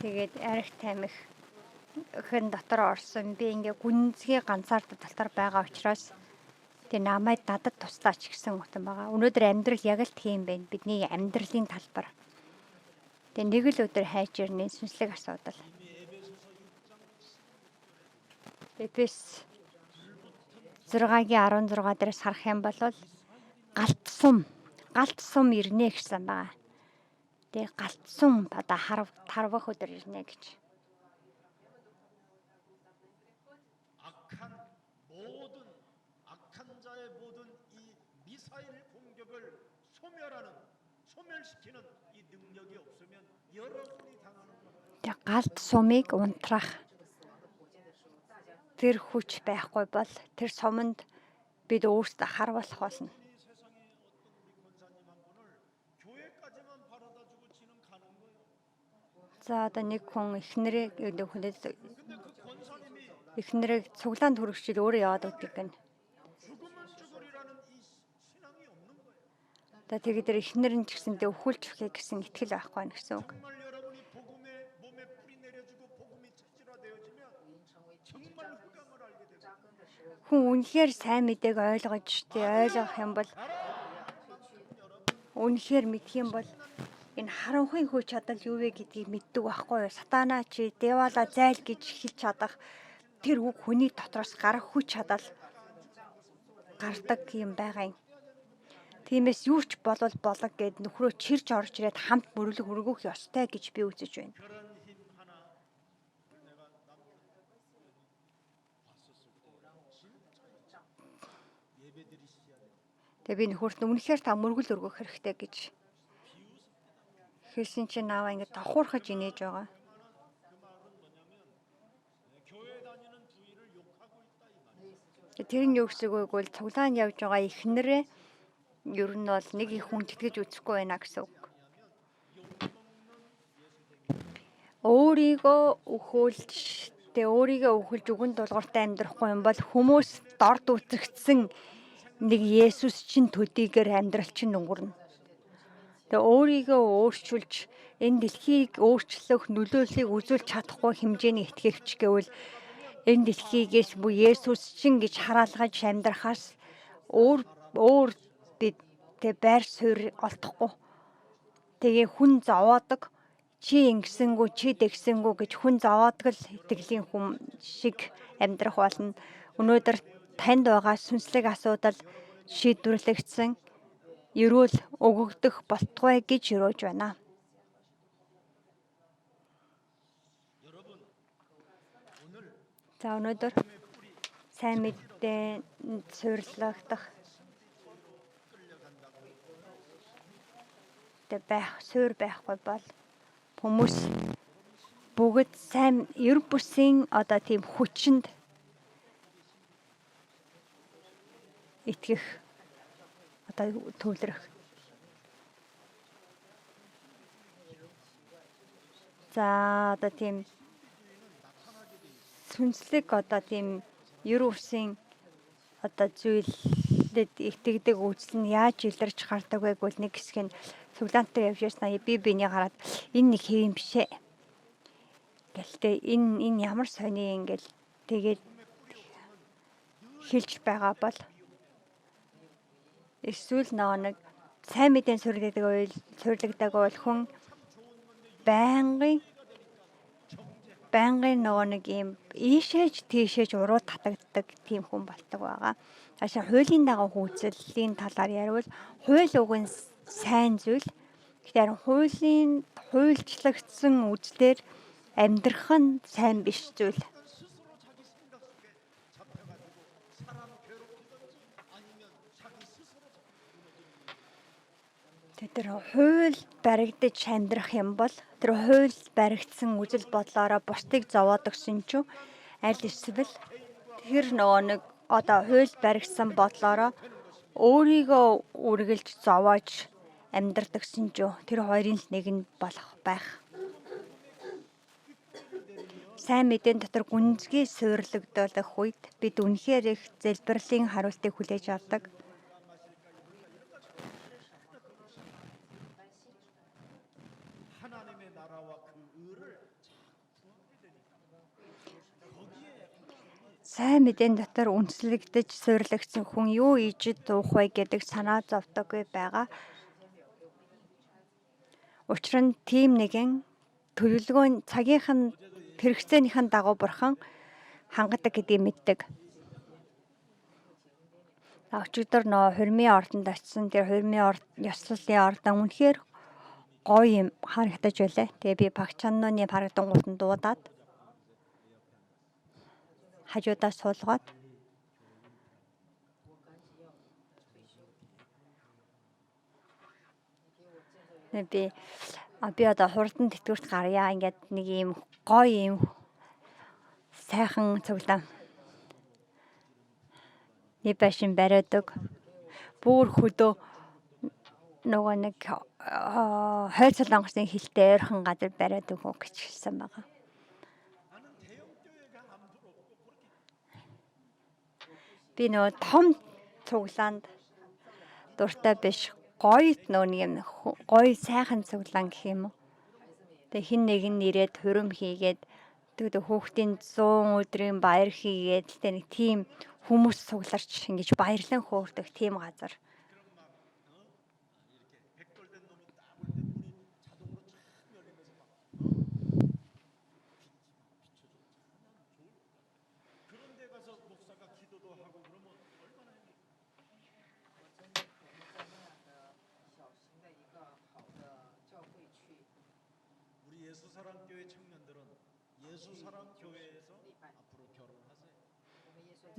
Тэгээд арх тамхин дотор орсон. Би ингээ гүнзгий ганцаард дотор байгаа учраас тэг намайг надад туслаач гэсэн утга байгаа. Өнөөдөр амьдрал яг л тийм байна. Бидний амьдралын талбар. Тэг нэг л өдөр хайж ирнэ сүнслэг асуудал. Эфес 6:16 дээрээс харах юм бол галт сум ирнэ гэсэн байгаа. Тэгээ галт сум одоо тарвах өдөр ирнэ гэж. Галт сумыг унтрах тэр хүч байхгүй бол тэр суманд бид өөрсдөө харуулах болно. За одоо нэг хүн эхнэрийг цуглаанд хүргэжил өөрөө яваад өгдөг гэнэ. Одоо тэгээд эхнэр нь ч гэсэндээ өхүүлж өгье гэсэн итгэл байхгүй нь гэсэн үг. Хүн үнэхээр сайн мэдээг ойлгох юм бол үнэхээр мэдх юм бол энэ харанхуйн хүч чадал юу вэ гэдгийг мэддэг байхгүй юу? Сатанаа чи девала зайл гэж хэлж чадах тэр үг хүний дотроос гарах хүч чадал гардаг юм байгаа юм. Тиймээс юу ч болов гэд нөхрөө чирж орж ирээд хамт мөрлөг өргөх ёстой гэж би үзэж байна. Тэгээ би нөхөрт үнэхээр та мөргөл өргөх хэрэгтэй гэж хэлсэн чинь наваа ингэ давхуурхаж инээж байгаа. Тэр нь юу гэсэн үг вэ? Цуглаанд явж байгаа эхнэрээ ер нь бол нэг их хүн тэтгэж үзэхгүй байна гэсэн үг. Өөрийгөө өхөлж үгэнд дулууртай амьдрахгүй юм бол хүмүүс дорд үцэгдсэн нэг Есүс чинь төдийгээр амьдрал чинь өнгөрнө. Тэгээ өөрийгөө өөрчилж энэ дэлхийг өөрчлөх нөлөөллийг үзүүлж чадахгүй хэмжээний итгэвч гэвэл энэ дэлхийгээс буюу Есүс чинь гэж хараалгаж амьдрахаас өөр бид байр суурь олдохгүй. Тэгээ хүн зовоодог чи ингэсэнгүү чи тэгсэнгүү гэж хүн зовоодог л итгэлийн хүн шиг амьдрах болно. Өнөөдөр танд байгаа сүнслэг асуудал шийдвэрлэгдсэн эрүүл өгөгдөх болтугай гэж өрөөж байна. За өнөөдөр сайн мэдээ суйрлагдах суурь байхгүй бол хүмүүс бүгд сайн ер бүсийн одоо тийм хүчинд итгэх одоо төвлөрөх. За одоо тийм сүнслэг одоо тийм ер үсийн одоо зүйлэд итгэдэг үйлс нь яаж илэрч гардаг вэ гэвэл нэг хэсэг нь цуглаантай явж яснаа би биний хараад энэ нэг хэв юм бишээ. Гэлтэй энэ ямар сони ингээл тэгээд хэлж байгаа бол эсвэл нэг сайн мэдэн суурилдаг бол хүн байнгын нэг юм ийшээж тийшээж уруу татагддаг тийм хүн болдог байгаа. Ашаа хуулийн дагуу хүйцэлийн талаар ярил хууль уг нь сайн зүйл. Тэгэхээр хуульчлагдсан үзлээр амьдрах нь сайн биш зүйл. Тэр хууль баригдаж амьдрах юм бол тэр хууль баригдсан үзэл бодлоороо бусдыг зовоод өгсөн ч аль эсвэл тэр нэг одоо хууль баригдсан бодлоороо өөрийгөө үргэлж зовоож амьдрдагсэн ч тэр хоёрын л нэг нь болох байх. Сайн мэдэн дотор гүнзгий суйрлагдах үед бид үнэхээр их залбирлын хариултыг хүлээж авдаг. Сайн мэдэн дотор үнслэгдэж суйрлагдсан хүн юу ижид уух вэ гэдэг санаа зовдоггүй байгаа. Учир нь тийм нэгэн төлөвлөгөө цагийнх нь хэрэгцээнийхэн дагуу бурхан хангадаг гэдгийг мэддэг. Өчигдөр хурмын ордонд очисон тэр хурмын ёслолын ордон үнэхээр гоё юм харагдаж байлаа. Тэгээ би багчаанны харагдангууд нь дуудаад хажуудаа суулгаад би одоо хурдан тэтгэврт гарьяа ингээд нэг юм гоё юм сайхан цуглаан нэг байшин бариадаг бүр хөдөө нэг хойд солонгосын хилтэй ойрхон газар бариадаг уу гэж хэлсэн байгаа. Би том цуглаанд дуртай биш гоё нэг юм гоё сайхан цуглаан гэх юм уу. Тэг хин нэг нь ирээд хурим хийгээд тэгдэг хүүхдийн 100 өдрийн баяр хийгээд тэг нэг тийм хүмүүс цугларч ингэж баярлан хөөрдөг тийм газар.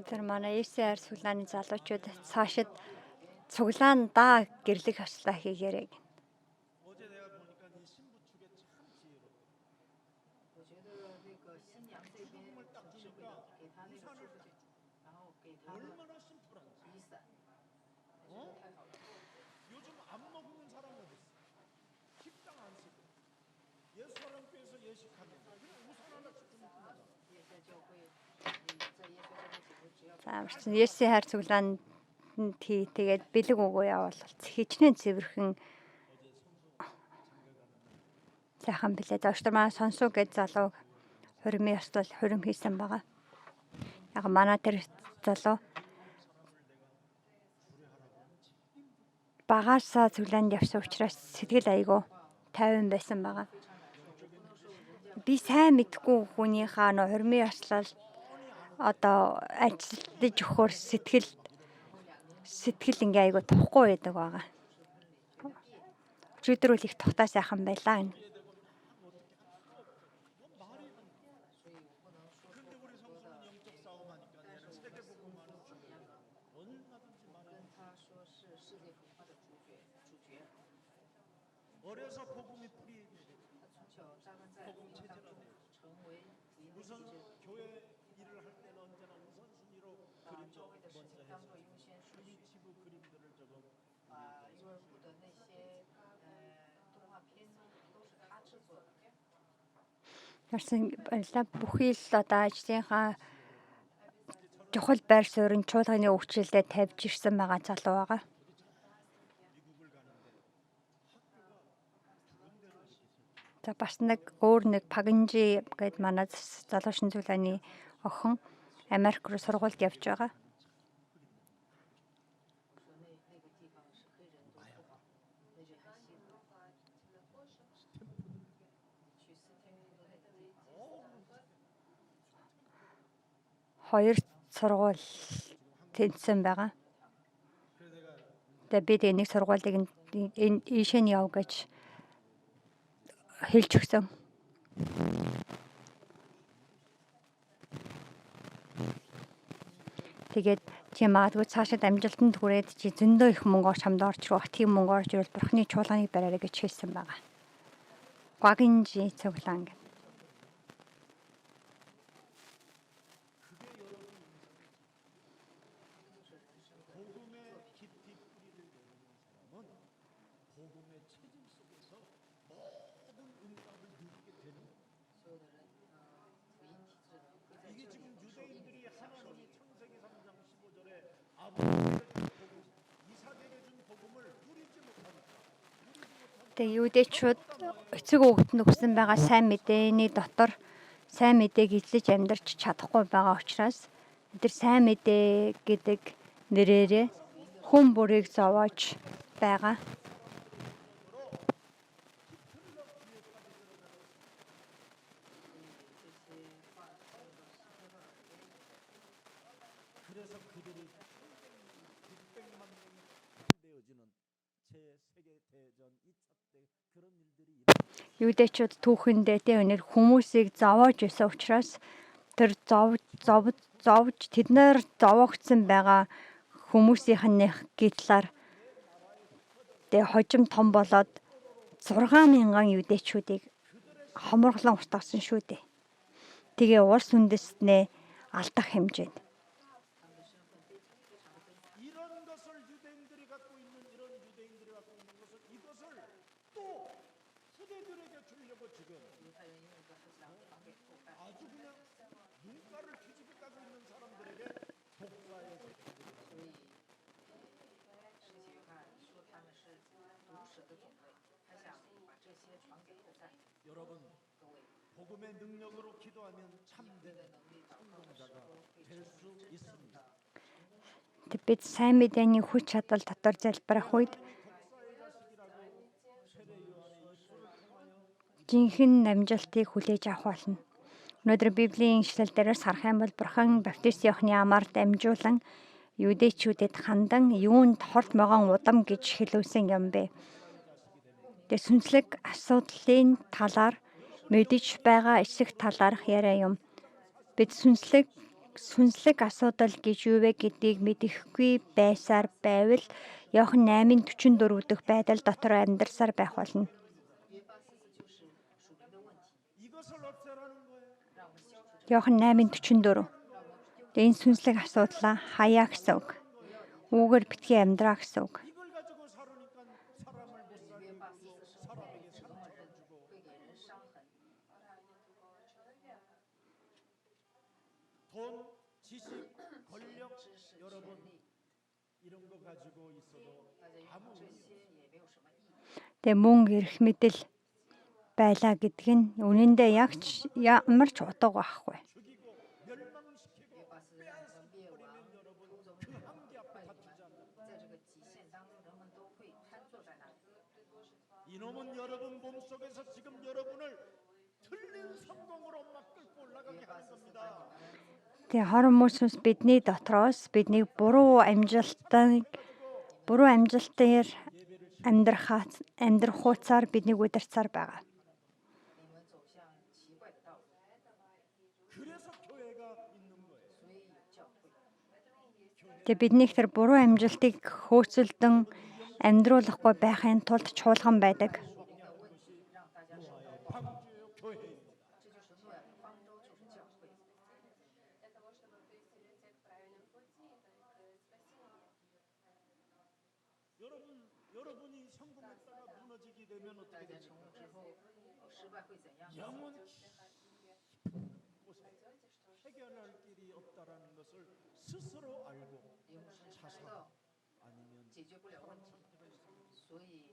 Тэр манай ECR цуглааны залуучууд цаашид цуглаандаа гэрлэх аслаа хийгээрэй. ECR цуглаанд тэгээд бэлэг өгөө явуул хичнээн цэвэрхэн сайхан билээ. Доктор маань сонсоо гэж залуу хурмын ёслол хурим хийсэн байгаа. Яг манай тэр залуу багаасаа цуглаанд явсан учраас сэтгэл айгүй тайван байсан байгаа. Би сайн мэдгүй хүнийхээ хурмын ёслол одоо ажиллаж өгөхөр сэтгэл ингээ айгүй тухгүй байдаг байгаа. Өчигдөр үл их тухтай сайхан байлаа. Ярьсан баярлалаа. Бүхий л одоо ажлынхаа чухал байр суурин чуулганы өвчлөлдөө тавьж ирсэн байгаа залуу байгаа. За бас нэг өөр нэг Пагинжи гээд манай залуу шинж цуглааны охин Америк руу сургуульд явж байгаа. Хоёр сургууль тэнцсэн байгаа. Тэгээ бид энийг сургуулийг ийшээ нь яв гэж хэлж өгсөн. Тэгээд чи магадгүй цаашид амжилтанд хүрээд чи зөндөө их мөнгө чамд орж ирэх, тийм мөнгө орж ирвэл бурхны чуулганыг бариарай гэж хэлсэн байгаа. Пагинжи цуглаан гэх. Тэгээ юудэчүүд эцэг өвгөтөнд өгсөн байгаа сайн мэдээний дотор сайн мэдээг эзлэж амьдарч чадахгүй байгаа учраас бид сайн мэдээ гэдэг нэрээрээ хүн бүрийг зовоож байгаа. Юудэчүүд түүхэндээ тэ өнөр хүмүүсийг зовоож байсан учраас тэр зовж тэднэр зовоогдсон байгаа хүмүүсийнх гитлаар тэ хожим том болоод 6,000 юудэчүүдийг хоморглон устгасан шүү дээ. Тэгээ улс үндэстнээ алдах хэмжээнд. Бид сайн мэдээний хүч чадал дотор залбирах үед жинхэнэ амжилтыг хүлээж авах болно. Өнөөдөр Библийн ишлэл дээрээс харах юм бол Бурхан Баптист Иохны амаар дамжуулан юудэчүүдэд хандан юунд хорт могоон удам гэж хэлүүлсэн юм бэ. Тэгээ сүнслэг асуудлын талаар мэдэж байгаа эсэх талаарх яриа юм. Бид сүнслэг асуудал гэж юу вэ гэдгийг мэдэхгүй байсаар байвал Иохан 8:44 дэх байдал дотор амьдарсаар байх болно. Иохан 8:44. Энэ сүнслэг асуудлаа хаяа гэсэн үг. Үүгээр битгий амьдраа гэсэн үг. Тэгээ мөнгө эрх мэдэл байлаа гэдг нь үнэндээ ямар ч утга байхгүй. Тэгээ хорон мөсөс бидний дотроос биднийг буруу амжилтаар амьдрах хуцаар биднийг удирцаар байгаа. Тэгээ биднийг тэр буруу амжилтыг хөөцөлдөн амьдруулахгүй байхын тулд чуулган байдаг. 곳에 해결할 길이 없다라는 것을 스스로 알고 有牧师知 자살 道 아니면 解决不了问题，所以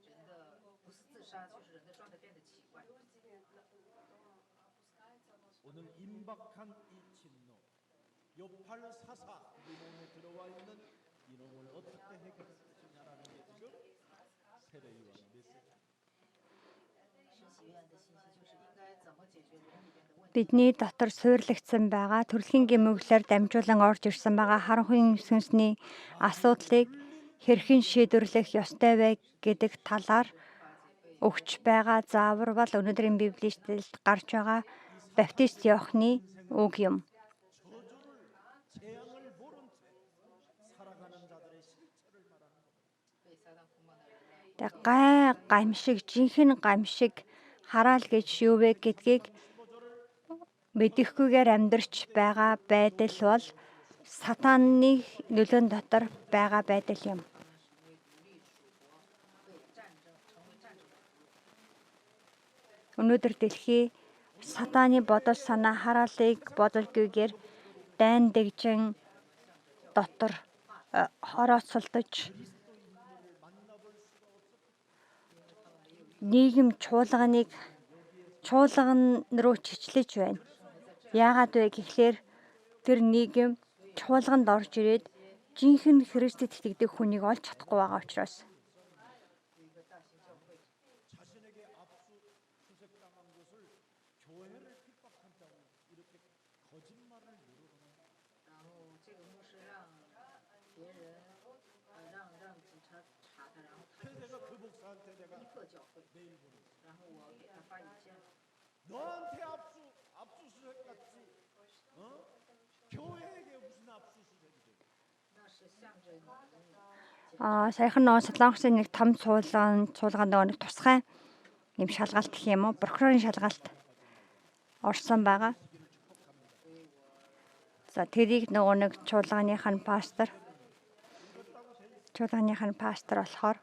人的不是自杀，就是人的状态变得奇怪。 오늘 임박한 이 진노, 요팔 사사 우리 몸에 들어와 있는 이놈을 어떻게 해결할 것이냐라는 게 지금 세례요한의 메시지. 神喜悦的信息就是应该怎么解决人里边的问题。 Бидний дотор суйрлагдсан байгаа төрөлхийн гэмүглээр дамжуулан орж ирсэн байгаа харанхуйн сүнсний асуудлыг хэрхэн шийдвэрлэх ёстой вэ гэдэг талаар өгч байгаа заавар бол өнөөдрийн библийн ишлэлд гарч байгаа Баптист Иохны үг юм. 저주를 재앙을 모른 채 살아가는 자들의 실체를 말하는 겁니다. 被撒旦捆绑的人呢， Тэг гай гамшиг жинхэнэ гамшиг хараал гэж юу вэ гэдгийг мэдэхгүйгээр амьдрч байгаа байдал бол сатананы нөлөөнд дотор байгаа байдал юм. 他们是为独立属国，为战争成为战争的俘虏。 Өнөөдөр дэлхий сатаны бодол санаа хараалыг бодолгүйгээр дайн дэгжин дотор хорооцолдож нийгэм чуулган руу чичлэж байна. Яагаад вэ гэхлээр тэр нийгэм чуулганд орж ирээд жинхэнэ Христэд итгэдэг хүнийг олж чадахгүй байгаа учраас. 有一个大型教会， 자신에게 압수수색당한 것을 교회를 핍박한다고 이렇게 거짓말을 늘어놓는 然后这个牧师让别人让警察查他，然后他就 내가 그 목사한테 내가 逼迫教会， 내일 보내 然后我给他发邮件， 너한테 압수수색 같지? 어? 교회에게 무슨 압수수색이 돼? 那是向着你。 Саяхан нөө Солонгосын нэг том цуулгаан нөгөө нэг тусгай юм шалгалт гэх юм уу? Прокурорын шалгалт орсон байгаа. За тэрийг нөгөө нэг чуулганых нь пастор болохоор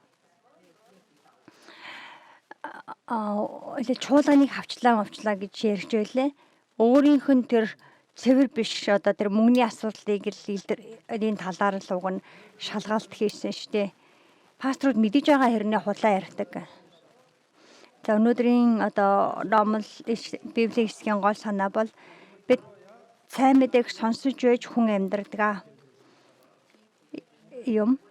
чуулганыг хавчлаа гэж ярьж байлээ. Өөрийнх нь тэр цэвэр биш одоо тэр мөнгөний асуудлыг л энэ талаар л уг нь шалгалт хийсэн штэ. Пасторууд мэдэж байгаа хэрнээ хулаа ярьдаг. За өнөөдрийн одоо номл библийн хэсгийн гол санаа бол бид сайн мэдээг сонсож байж хүн амьдрдаг юм.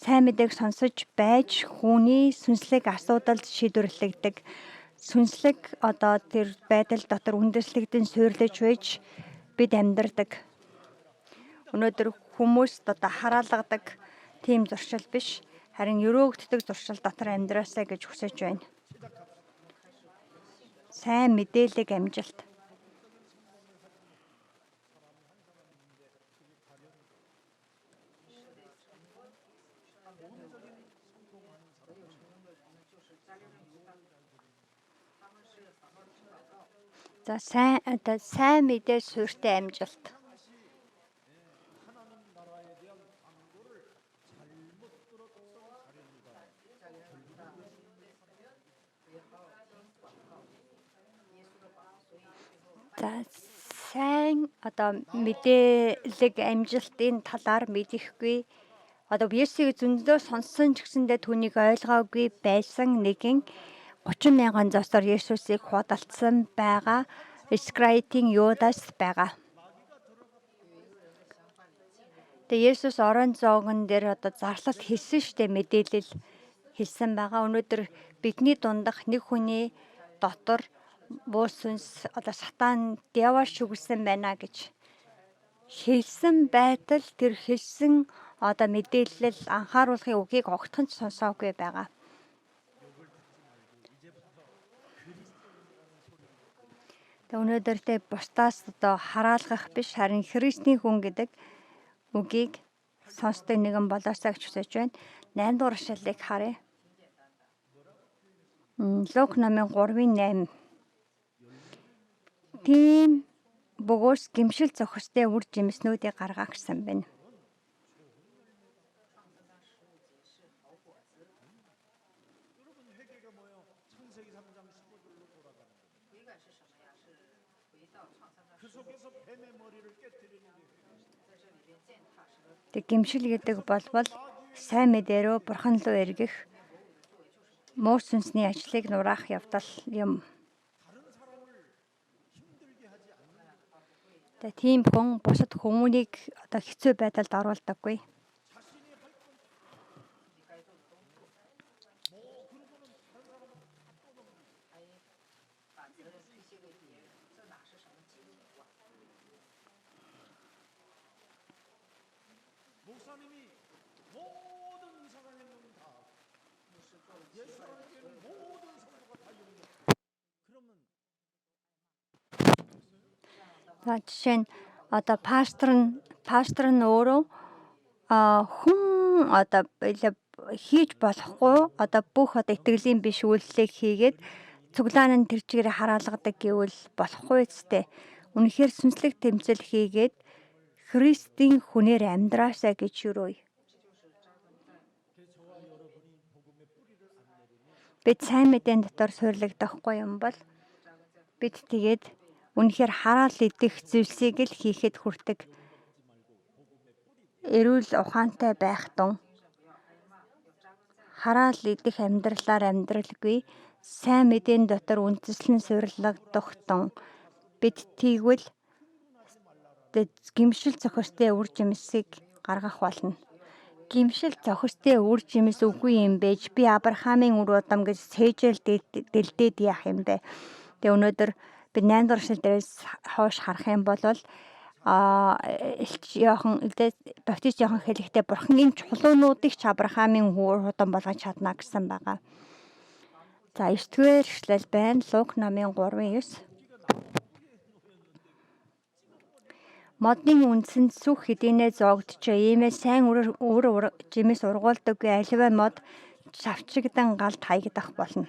Сайн мэдээг сонсож байж хүний сүнслэг асуудалд шийдвэрлэгдэг. Сүнслэг одоо тэр байдал дотор үндэслэгдэн суйрлаж байж бид амьдардаг. Өнөөдөр хүмүүст одоо хараалгадаг тийм зуршил биш. Харин өрөөгддөг зуршил дотор амьдраасаа гэж хүсэж байна. Сайн мэдээлэг амжилт. За сайн мэдээ суурьтай амжилт. За сайн одоо мэдээлэг амжилтын талаар мэдэхгүй одоо Есүсийг зөндөө сонссон ч гэсэндээ түүнийг ойлгоогүй байсан нэгэн 30,000 зосоор Есүсийг худалдсан байгаа Искариотын Юдас байгаа. Тэгээ Есүс орон зоогон дээр одоо зарлалт хийсэн штэ мэдээлэл хэлсэн байгаа. Өнөөдөр бидний дундах нэг хүний дотор буу сүнс одоо сатан дьявол шүглсэн байна гэж хэлсэн байтал тэр хэлсэн одоо мэдээлэл анхааруулгын үгийг огтхон ч сонсоогүй байгаа. Өнөөдөр тэ бусдаас одоо хараалгах биш харин Христийн хүн гэдэг үгийг сонсдог нэгэн болоосаа гэж хүсэж байна. 8 дугаар ишлэлийг харъя. Лук номын 3:8. Тийм бөгөөс гимшил зохистой үр жимснүүдийг гаргаа гэсэн байна. 그 속에서 뱀의 머리를 깨뜨리는 게 Тэг гимшил гэдэг болбол сайн мэдээрөө бурхан руу эргэх муу сүнсний ажлыг нураах явдал юм. Тэг тийм хүн бусад хүмүүнийг одоо хэцүү байдалд оруулдаггүй. 목사님이 모든 이상한 행동을 다 예수님께는 모든 성도가 다 용납. 그러면 За жишээ нь одоо пастор нь өөрөө хүн одоо хийж болохгүй одоо бүх одоо итгэлийн биш үйлдэлийг хийгээд цуглаан нь тэр чигээр хараалгадаг гэвэл болохгүй үстэй. Үнэхээр сүнслэг тэмцэл хийгээд Христийн хүнээр амьдраасаа гэж юрөөй. Бид сайн мэдээний дотор суйрлагдахгүй юм бол бид тэгээд үнэхээр хараал идэх зүйлсийг л хийхэд хүрдэг. Эрүүл ухаантай байх тун хараал идэх амьдралаар амьдралгүй сайн мэдээний дотор үндэслэн суйрлагдах тун бид тийгвэл гимшил цохистой үр жимсийг гаргах болно. Гимшил цохистой үр жимс үгүй юм байж би Авраамийн үр удам гэж сээжэл дэлдээд яах юм бэ? Тэгээ өнөөдөр би 8 дугаар эшлэл дээрээс хойш харах юм бол Баптист Иохан хэлэхдээ бурхангийн чулуунуудыг ч Авраамийн үр удам болгож чадна гэсэн байгаа. За 9-р эшлэл байна. Лук номын 3:9. Модны үндсэнд сүх хэдийнэ зоогдчоо. Иймээс сайн үр жимс ургуулдаггүй аливаа мод шавчигдан галд хаягдах болно.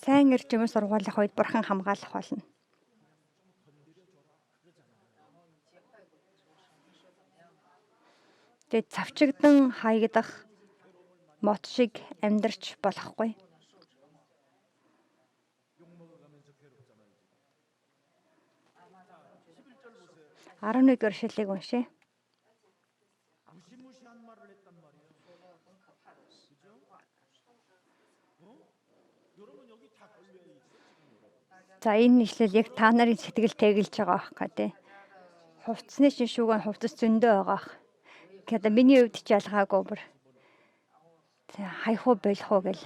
Сайн эр жимс ургуулах үед бурхан хамгаалах болно. Тэгээд цавчигдан хаягдах мод шиг амьдрч болохгүй. 11-р эшлэлийг уншъя. 무시무시한 말을 했단 말이에요. 그죠? 여러분 여기 다 걸려 있어. За энэ ишлэл яг та нарын сэтгэл тэгэлж байгаа байхгүй тий. Хувцсны шишүүг нь хувцас зөндөө байгаа. Гэхдээ миний хувьд ч ялгаагүй бүр. Хайхуу болох уу гэл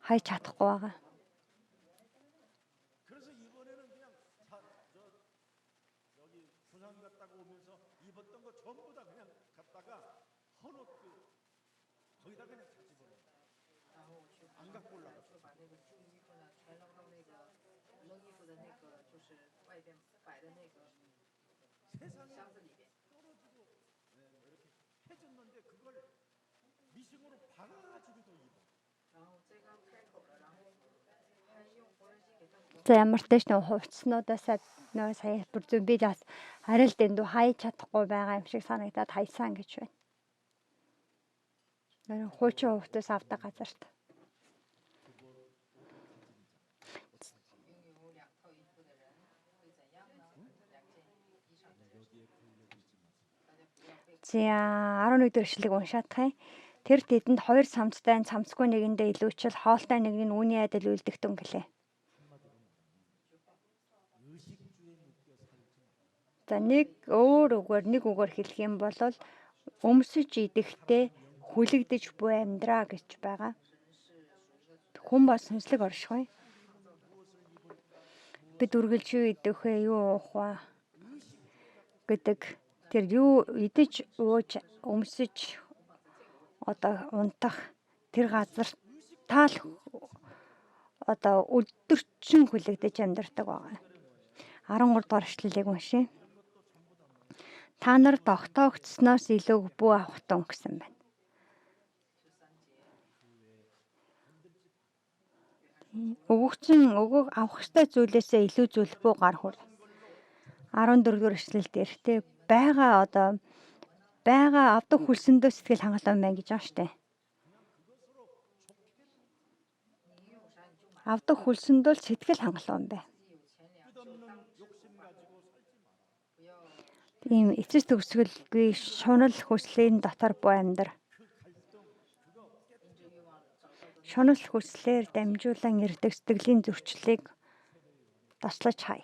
хайж чадахгүй байгаа. 그래서 이번에는 그냥 여기 부산 갔다가 오면서 입었던 거 전부 다 그냥 갖다가 헌옷 거기다 그냥 다 집어넣어. 안 갖고 올라갔어. 세상에 떨어지고 이렇게 해줬는데 그걸 미싱으로 박아가지고도 입어. За ямар ч тааш нөө хувцснуудаасаа нөө сая бүр зөв би бас арай л дэндүү хайж чадахгүй байгаа юм шиг санагдаад хайсан гэж байна. Нэр хуучин хувцас авдаг газарт. За 11-р эшлэгийг уншаадах юм. Тэр тэдэнд хоёр самцтай цамцгүй нэгэндээ илүүчил хоолтой нэг нь үүний адил үлдэгтэн гэлээ. За нэг үгээр хэлэх юм бол өмсөж идэхдээ хүлэгдэж буй амьдраа гэж байгаа. Хүн бас сүнслэг оршихуй. Бид үргэлж юу идэх вэ? Юу уух вэ? гэдэг тэр юу идэж ууж өмсөж одоо унтах тэр газар таал одоо өдөрчин хүлэгдэж амьдардаг байгаа. 13 дугаар эшлэлийг уншъя. Та нар тогтоогдсноос илүү бүү авах тун гэсэн байна. Өгөх авах ёстой зүйлээсээ илүү зүйл бүү гар хүр. 14-р эшлэл дээр те байгаа авдаг хүлсэндөө сэтгэл хангалуун байна гэж байгаа штэ. Авдаг хүлсэндөө л сэтгэл хангалуун бай. Тийм эцэс төгсгөлгүй шунал хүслийн дотор буу амьдр. Шунал хүслээр дамжуулан ирдэг сэтгэлийн зөрчлийг таслаж хай.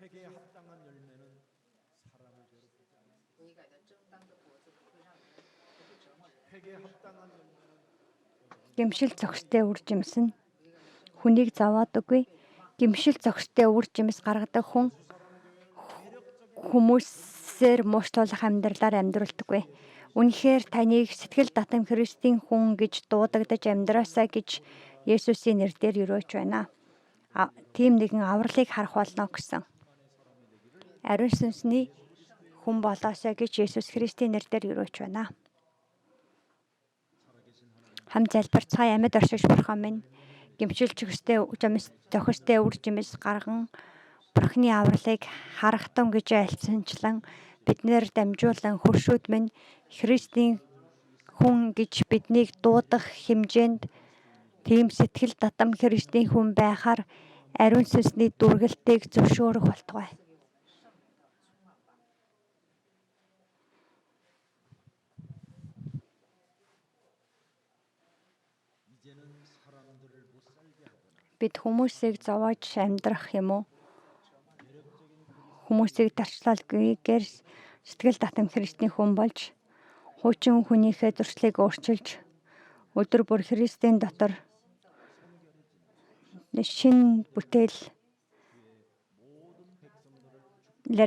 회개에 합당한 열매는 사람을 괴롭히지 않습니다. 회개에 합당한 열매는 Гэмшил зохистой үр жимс нь хүнийг заваадаггүй. Гэмшил зохистой үр жимс гаргадаг хүн хүмүүсээр муучлуулах амьдралаар амьдруулдаггүй. Үнэхээр таныг сэтгэл татам Христийн хүн гэж дуудагдаж амьдраасаа гэж Есүсийн нэрээр юрөөж байна. Тийм нэгэн авралыг харах болно гэсэн. Ариун сүнсний хүн болоосоо гэж Есүс Христийн нэрээр юрөөж байна. Хам залбирцгаая амьд оршиж бурхан минь гэмшил зохистой үр жимс гарган Бурхны авралыг харах тун гэж альцсанчлан биднээр дамжуулан хөршүүд минь Христийн хүн гэж биднийг дуудах хэмжээнд тийм сэтгэл татам Христийн хүн байхаар ариун сүнсний дүргэлтийг зөвшөөрөх болтугай. Бид хүмүүсийг зовоож амьдрах юм уу? Хүмүүсийг тарчлалгүйгээр сэтгэл татам Христийн хүн болж хуучин хүнийхээ зуршлыг өөрчилж өдөр бүр Христийн дотор шин бүтээлээр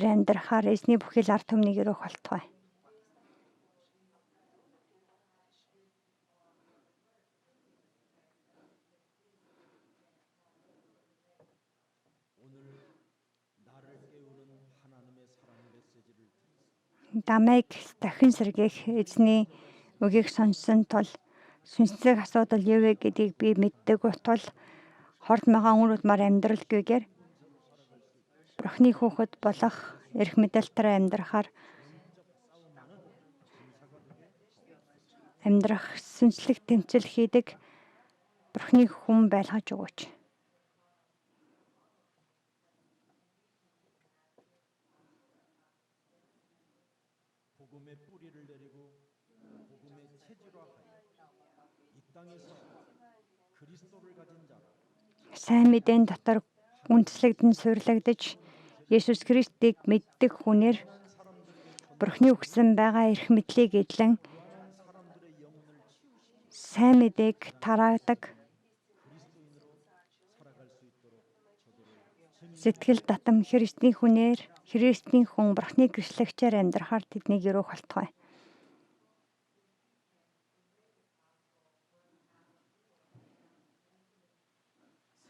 амьдрахаар эзний бүхэл ард түмнийг өрөөх болтугай. Дамайг дахин сэргээх эзний үгийг сонссон тул сүнслэг асуудал юу вэ гэдгийг би мэддэг тул хорд магаан үр удмаар амьдралгүйгээр Бурхны хүүхэд болох эрх мэдэлтээр амьдрах сүнслэг тэмцэл хийдэг Бурхны хүн байлгаж өгөөч. 복음의 뿌리를 내리고 복음의 체질화하여 이 땅에서 그리스도를 가진 자로 Сайн мэдээний дотор үндэслэгдэн суйрлагдаж Есүс Христийг мэддэг хүнээр Бурхны өгсөн байгаа эрх мэдлийг эдлэн сайн мэдээг тараадаг сэтгэл татам Христийн хүнээр Христийн хүн Бурхны гэрчлэгчээр амьдрахаар тэднийг өрөөх болтугай.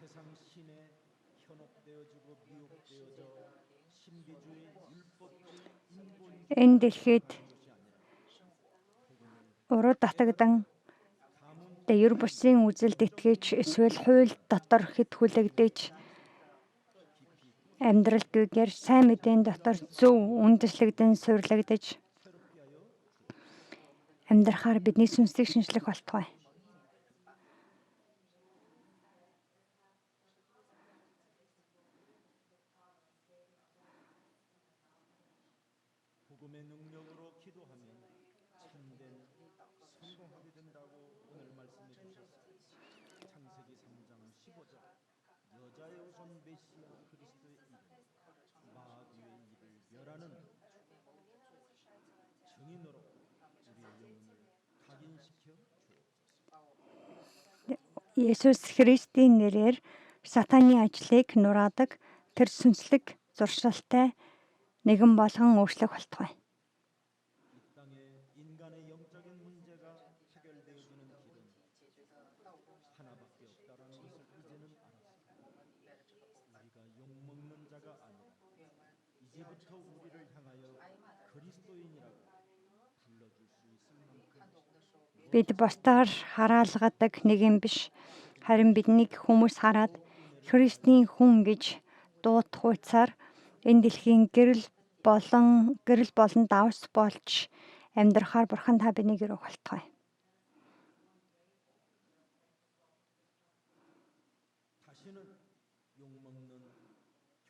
세상 신에 현혹되어지고 미혹되어져 신비주의 율법주의 인본주의 Энэ дэлхийд уруу татагдан ер бусын үзэлд итгэж эсвэл хууль дотор хэд хүлэгдэж амьдралгүйгээр сайн мэдээний дотор зөв үндэслэгдэн суйрлагдаж амьдрахаар бидний сүнслэг шинжлэх болтугай. 복음의 능력으로 기도하면 참된 성공하게 된다고 오늘 말씀해 주셨습니다. 창세기 3장 15절 여자의 우선 메시아 그리스도의 이름 마귀의 일을 멸하는 증인으로 우리의 영혼을 각인시켜 주옵소서. Есүс Христийн нэрээр сатаны ажлыг нураадаг тэр сүнслэг зуршилтай нэгэн болгон өөрчлөх болтугай. 이 땅에 인간의 영적인 문제가 해결되어지는 길은 하나밖에 없다라는 것을 이제는 알았습니다. 욕먹는 자가 아니라 이제부터 우리를 향하여 그리스도인이라고 불러줄 수 있을 만큼 Бид бусдаар хараалгадаг нэг юм биш. Харин биднийг хүмүүс хараад Христийн хүн гэж дуудах хуйцаар энэ дэлхийн гэрэл болон давс болж амьдрахаар Бурхан та биднийг өрөөх болтугай. 다시는 욕먹는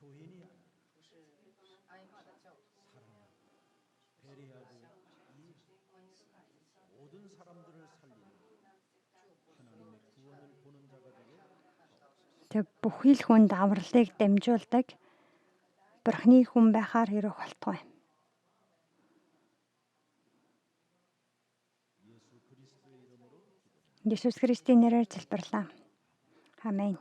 교인이 아니라 不是挨骂的教徒， 배려하고 이 모든 사람들을 살리는 하나님의 구원을 보는 자가 되게 Тэг бүхий л хүнд авралыг дамжуулдаг Бурхны хүн байхаар өрөөх болтугай. 예수 그리스도의 이름으로 Есүс Христийн нэрээр залбирлаа. Амен.